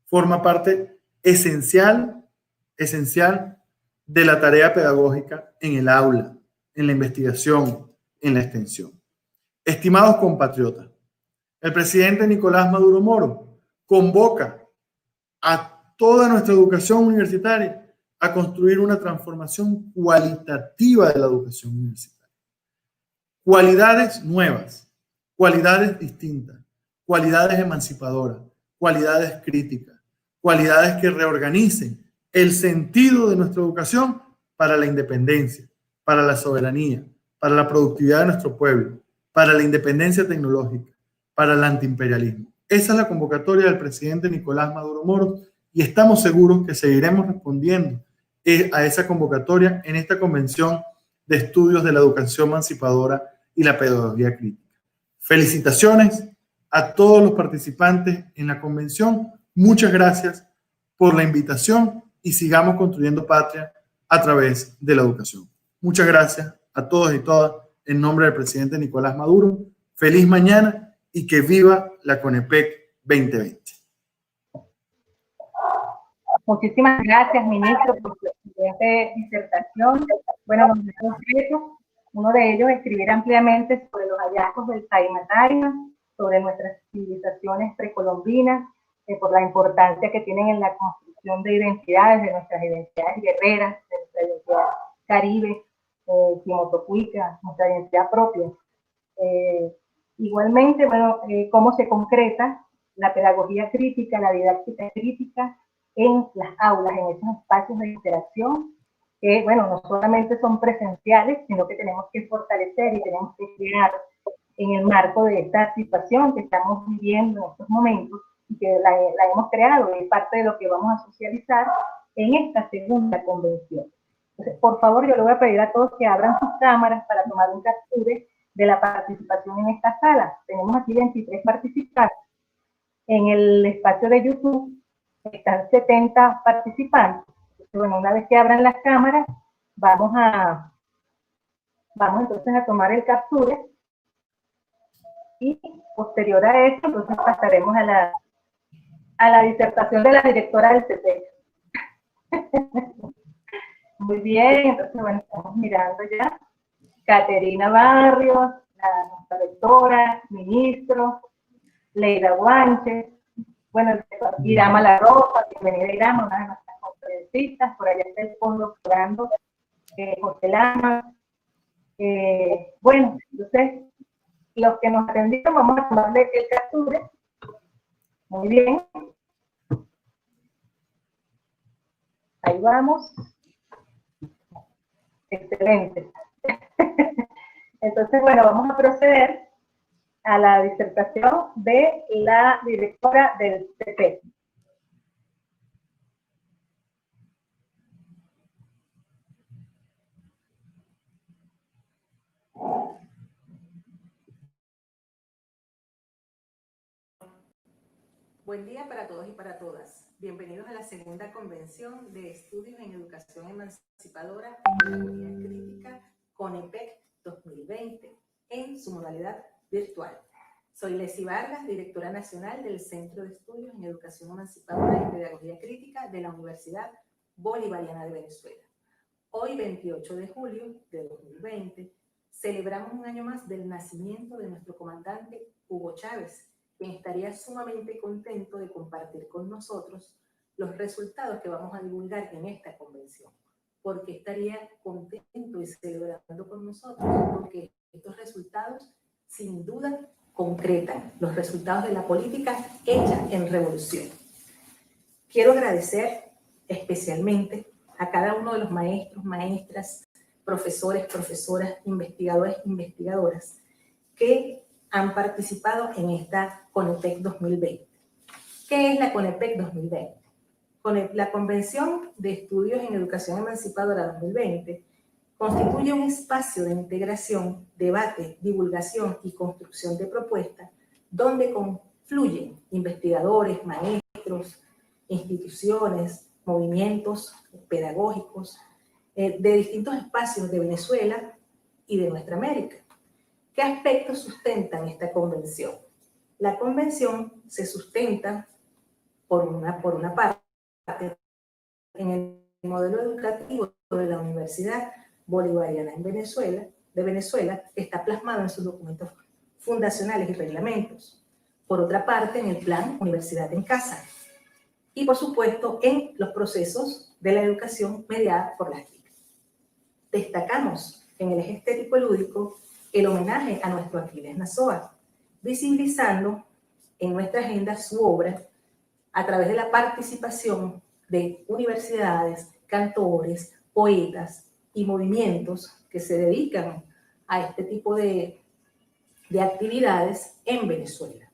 forma parte esencial de la tarea pedagógica en el aula, en la investigación, en la extensión. Estimados compatriotas, el presidente Nicolás Maduro Moro convoca a toda nuestra educación universitaria a construir una transformación cualitativa de la educación universitaria. cualidades nuevas, cualidades distintas, cualidades emancipadoras, cualidades críticas, cualidades que reorganicen el sentido de nuestra educación para la independencia, para la soberanía, para la productividad de nuestro pueblo, para la independencia tecnológica, para el antiimperialismo. Esa es la convocatoria del presidente Nicolás Maduro Moros y estamos seguros que seguiremos respondiendo a esa convocatoria en esta convención de estudios de la educación emancipadora y la pedagogía crítica. Felicitaciones a todos los participantes en la convención. Muchas gracias por la invitación y sigamos construyendo patria a través de la educación. Muchas gracias a todos y todas en nombre del presidente Nicolás Maduro. Feliz mañana y que viva la CONEPEC 2020. Muchísimas gracias, ministro, por su excelente disertación. Bueno, los retos, uno de ellos es escribir ampliamente sobre los hallazgos del Taima, sobre nuestras civilizaciones precolombinas, por la importancia que tienen en la construcción de identidades, de nuestras identidades guerreras, de nuestra identidad caribe, quimotocuica, nuestra identidad propia. Igualmente, bueno, cómo se concreta la pedagogía crítica, la didáctica crítica en las aulas, en esos espacios de interacción, que, bueno, no solamente son presenciales, sino que tenemos que fortalecer y tenemos que crear en el marco de esta situación que estamos viviendo en estos momentos y que la hemos creado y es parte de lo que vamos a socializar en esta segunda convención. Entonces, por favor, yo le voy a pedir a todos que abran sus cámaras para tomar un capture de la participación en esta sala. Tenemos aquí 23 participantes. En el espacio de YouTube están 70 participantes. Entonces, bueno, una vez que abran las cámaras, vamos entonces a tomar el capture y posterior a esto, entonces pasaremos a la disertación de la directora del CP. Muy bien, entonces bueno, estamos mirando ya. Caterina Barrios, nuestra rectora, ministro, Leida Guanches, bueno, Irama La Rosa, bienvenida Irama, una de nuestras conferencistas, por allá está el postdoctorando José Lama. Bueno, entonces, los que nos atendieron, vamos a tomarle el capture. Muy bien. Ahí vamos. Excelente. Entonces, bueno, vamos a proceder a la disertación de la directora del CP. Buen día para todos y para todas. Bienvenidos a la segunda convención de estudios en educación emancipadora y pedagogía crítica CONEPEC 2020 en su modalidad virtual. Soy Lesy Vargas, directora nacional del Centro de Estudios en Educación Emancipadora y Pedagogía Crítica de la Universidad Bolivariana de Venezuela. Hoy, 28 de julio de 2020, celebramos un año más del nacimiento de nuestro comandante Hugo Chávez, quien estaría sumamente contento de compartir con nosotros los resultados que vamos a divulgar en esta convención. Porque estaría contento y celebrando con nosotros, porque estos resultados, sin duda, concretan los resultados de la política hecha en revolución. Quiero agradecer especialmente a cada uno de los maestros, maestras, profesores, profesoras, investigadores, investigadoras que han participado en esta CONEPEC 2020. ¿Qué es la CONEPEC 2020? La Convención de Estudios en Educación Emancipadora 2020 constituye un espacio de integración, debate, divulgación y construcción de propuestas donde confluyen investigadores, maestros, instituciones, movimientos pedagógicos de distintos espacios de Venezuela y de nuestra América. ¿Qué aspectos sustentan esta convención? La convención se sustenta por una parte en el modelo educativo de la Universidad Bolivariana de Venezuela, que está plasmado en sus documentos fundacionales y reglamentos. Por otra parte, en el plan Universidad en Casa. Y, por supuesto, en los procesos de la educación mediada por las TIC. Destacamos en el eje estético-lúdico el homenaje a nuestro Aquiles Nazoa, visibilizando en nuestra agenda su obra a través de la participación de universidades, cantores, poetas y movimientos que se dedican a este tipo de actividades en Venezuela.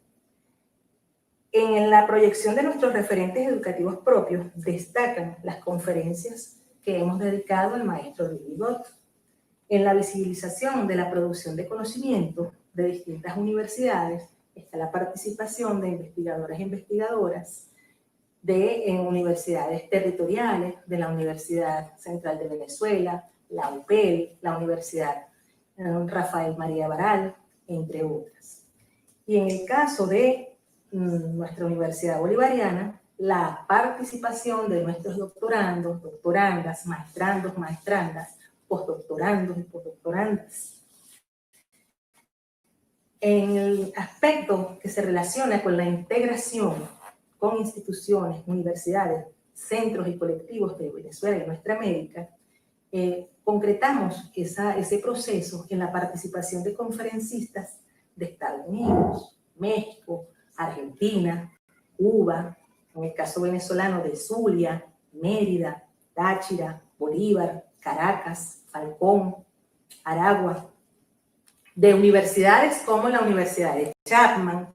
En la proyección de nuestros referentes educativos propios destacan las conferencias que hemos dedicado al maestro Luis Vigot. En la visibilización de la producción de conocimiento de distintas universidades está la participación de investigadores e investigadoras en universidades territoriales, de la Universidad Central de Venezuela, la UPEL, la Universidad Rafael María Baral, entre otras. Y en el caso de nuestra Universidad Bolivariana, la participación de nuestros doctorandos, doctorandas, maestrandos, maestrandas, postdoctorandos y postdoctorandas. En el aspecto que se relaciona con la integración con instituciones, universidades, centros y colectivos de Venezuela y nuestra América, concretamos ese proceso en la participación de conferencistas de Estados Unidos, México, Argentina, Cuba, en el caso venezolano de Zulia, Mérida, Táchira, Bolívar, Caracas, Falcón, Aragua, de universidades como la Universidad de Chapman,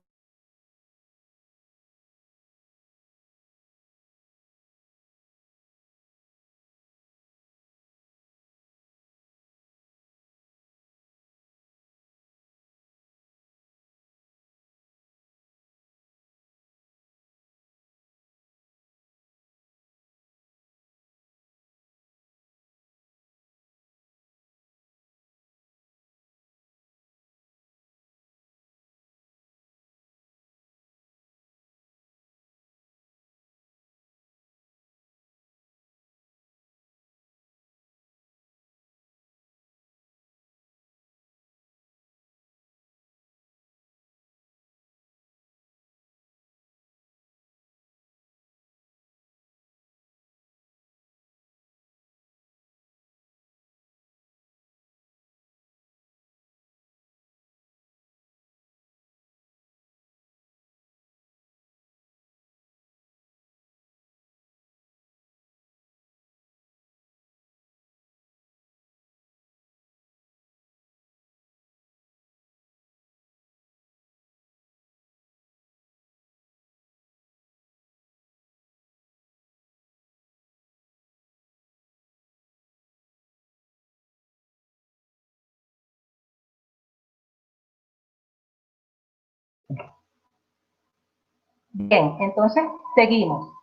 Bien, entonces seguimos.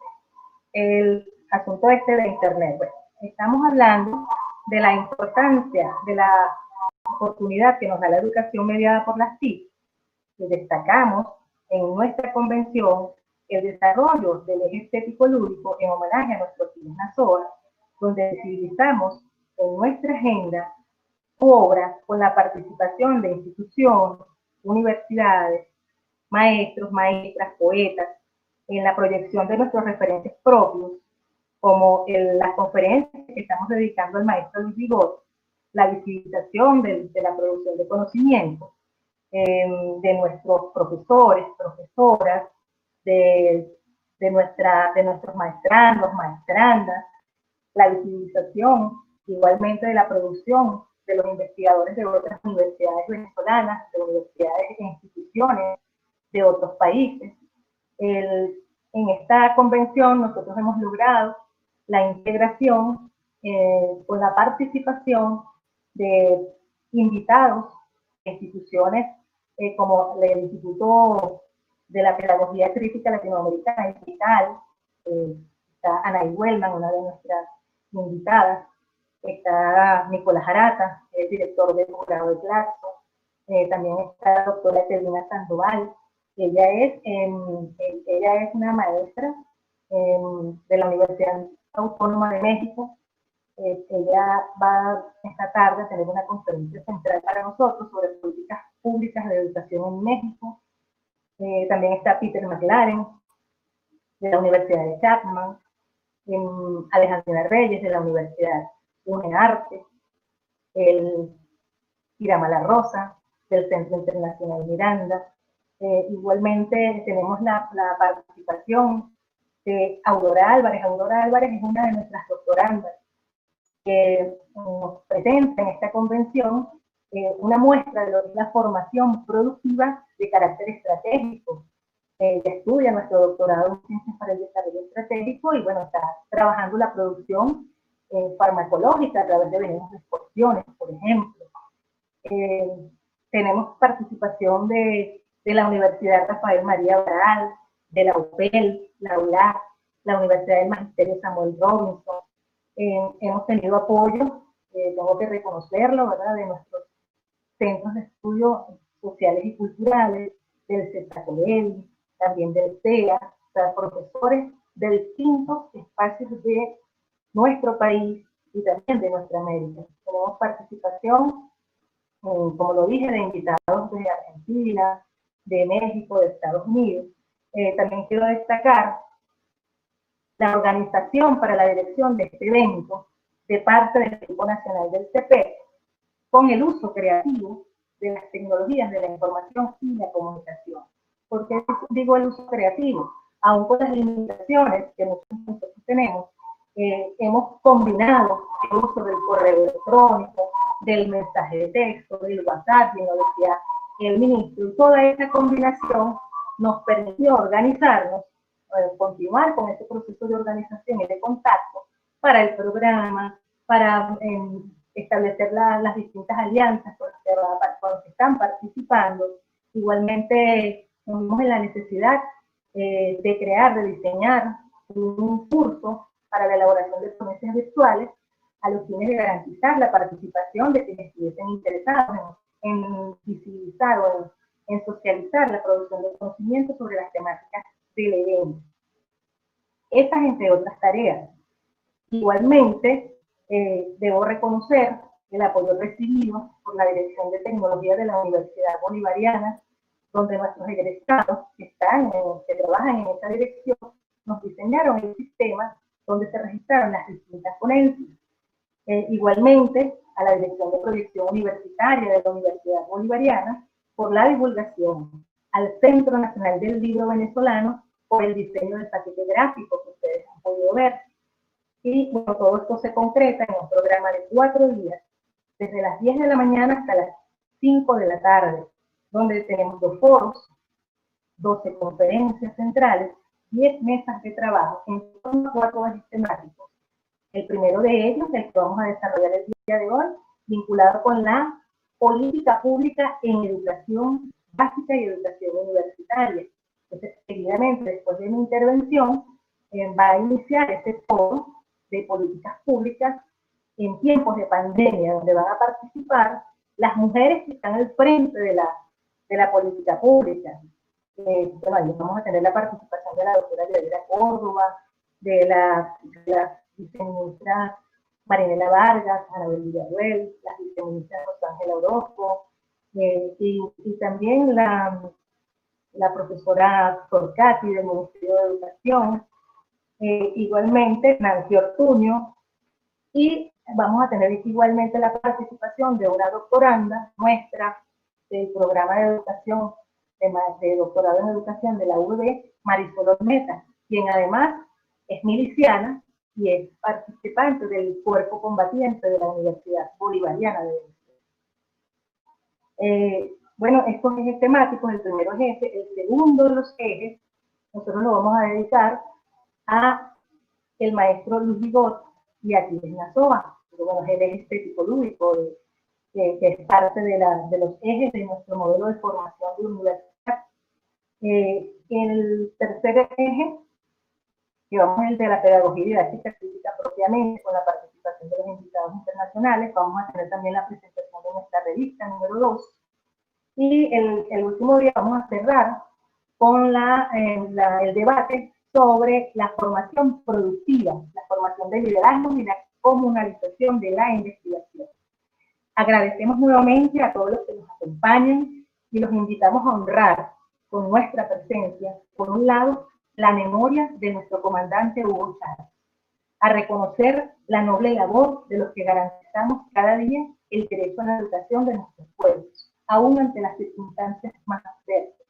El asunto de Internet. Bueno, estamos hablando de la importancia, de la oportunidad que nos da la educación mediada por las TIC, y destacamos en nuestra convención el desarrollo del eje estético-lúdico en homenaje a nuestro Aquiles Nazoa, donde visibilizamos en nuestra agenda su obra con la participación de instituciones, universidades, maestros, maestras, poetas, en la proyección de nuestros referentes propios, como las conferencias que estamos dedicando al maestro Luis Vigot, la visibilización de la producción de conocimiento, de nuestros profesores, profesoras, de nuestros maestrandos, maestrandas, la visibilización igualmente de la producción de los investigadores de otras universidades venezolanas, de universidades e instituciones de otros países. En esta convención nosotros hemos logrado la integración con la participación de invitados de instituciones como el Instituto de la Pedagogía Crítica Latinoamericana, el CITAL, está Anaí Wellman, una de nuestras invitadas, está Nicolás Arata, el director del posgrado de Claxo, también está la doctora Etelina Sandoval. Ella es una maestra de la Universidad Autónoma de México. Ella va esta tarde a tener una conferencia central para nosotros sobre políticas públicas de educación en México. También está Peter McLaren, de la Universidad de Chapman, Alejandrina Reyes, de la Universidad UNEARTE, y Irama La Rosa, del Centro Internacional Miranda. Igualmente tenemos la participación de Aurora Álvarez. Aurora Álvarez es una de nuestras doctorandas que nos presenta en esta convención una muestra de lo que es la formación productiva de carácter estratégico. Ella estudia nuestro doctorado en Ciencias para el Desarrollo Estratégico y bueno, está trabajando la producción farmacológica a través de venenos de exporciones, por ejemplo. Tenemos participación de la Universidad Rafael María Baral, de la UPEL, la ULAC, la Universidad del Magisterio Samuel Robinson. Hemos tenido apoyo, tengo que reconocerlo, ¿verdad?, de nuestros centros de estudios sociales y culturales, del CETACODEL, también del CEA, o sea, profesores de distintos espacios de nuestro país y también de nuestra América. Tenemos participación, como lo dije, de invitados de Argentina, de México, de Estados Unidos. También quiero destacar la organización para la dirección de este evento de parte del Equipo Nacional del CEPEC, con el uso creativo de las tecnologías de la información y la comunicación. ¿Por qué digo el uso creativo? Aún con las limitaciones que nosotros tenemos, hemos combinado el uso del correo electrónico, del mensaje de texto, del WhatsApp, como decía el ministro, y toda esa combinación nos permitió organizarnos, continuar con ese proceso de organización y de contacto para el programa, para establecer las distintas alianzas con las que están participando. Igualmente, tenemos la necesidad de crear, de diseñar un curso para la elaboración de ponencias virtuales a los fines de garantizar la participación de quienes estuviesen interesados en visibilizar o en socializar la producción de conocimiento sobre las temáticas del evento. Estas entre otras tareas. Igualmente, debo reconocer el apoyo recibido por la Dirección de Tecnología de la Universidad Bolivariana, donde nuestros egresados que trabajan en esa dirección nos diseñaron el sistema donde se registraron las distintas ponencias. Igualmente, a la Dirección de Proyección Universitaria de la Universidad Bolivariana por la divulgación, al Centro Nacional del Libro Venezolano por el diseño del paquete gráfico que ustedes han podido ver. Y bueno, todo esto se concreta en un programa de 4 días, desde las 10 de la mañana hasta las 5 de la tarde, donde tenemos 2 foros, 12 conferencias centrales, 10 mesas de trabajo en torno a 4 ejes temáticos. El primero de ellos, el que vamos a desarrollar el día de hoy, vinculado con la política pública en educación básica y educación universitaria. Entonces, seguidamente, después de mi intervención, va a iniciar este foro de políticas públicas en tiempos de pandemia, donde van a participar las mujeres que están al frente de la política pública. Bueno, ahí vamos a tener la participación de la doctora Yadira Córdoba, de la viceministra Marinela Vargas, Anabel Villaruel, la viceministra Rosángela Orozco, y también la profesora Torcati del Ministerio de Educación, igualmente Nancy Ortuño, y vamos a tener igualmente la participación de una doctoranda nuestra del programa de educación, de doctorado en educación de la UB, Marisol Ormeta, quien además es miliciana y es participante del cuerpo combatiente de la Universidad Bolivariana de Venezuela. Bueno, estos ejes temáticos, el primero es ese, el segundo de los ejes, nosotros lo vamos a dedicar a el maestro Luis Bigot y a Aquiles Nazoa, que bueno, es el eje estético lúdico, que es parte de los ejes de nuestro modelo de formación de universidad. El tercer eje, que vamos el de la pedagogía didáctica crítica propiamente, con la participación de los invitados internacionales. Vamos a tener también la presentación de nuestra revista número 2. Y el último día vamos a cerrar con el debate sobre la formación productiva, la formación de liderazgo y la comunalización de la investigación. Agradecemos nuevamente a todos los que nos acompañan y los invitamos a honrar con nuestra presencia, por un lado, la memoria de nuestro comandante Hugo Chávez, a reconocer la noble labor de los que garantizamos cada día el derecho a la educación de nuestros pueblos, aún ante las circunstancias más adversas.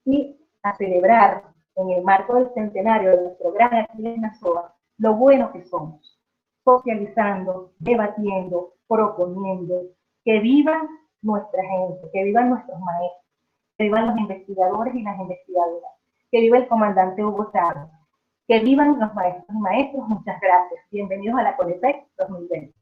Y a celebrar en el marco del centenario de nuestro gran Aquiles Nazoa lo bueno que somos, socializando, debatiendo, proponiendo, que vivan nuestra gente, que vivan nuestros maestros, que vivan los investigadores y las investigadoras, que viva el comandante Hugo Chávez, que vivan los maestros y maestros. Muchas gracias. Bienvenidos a la CONEPEC 2020.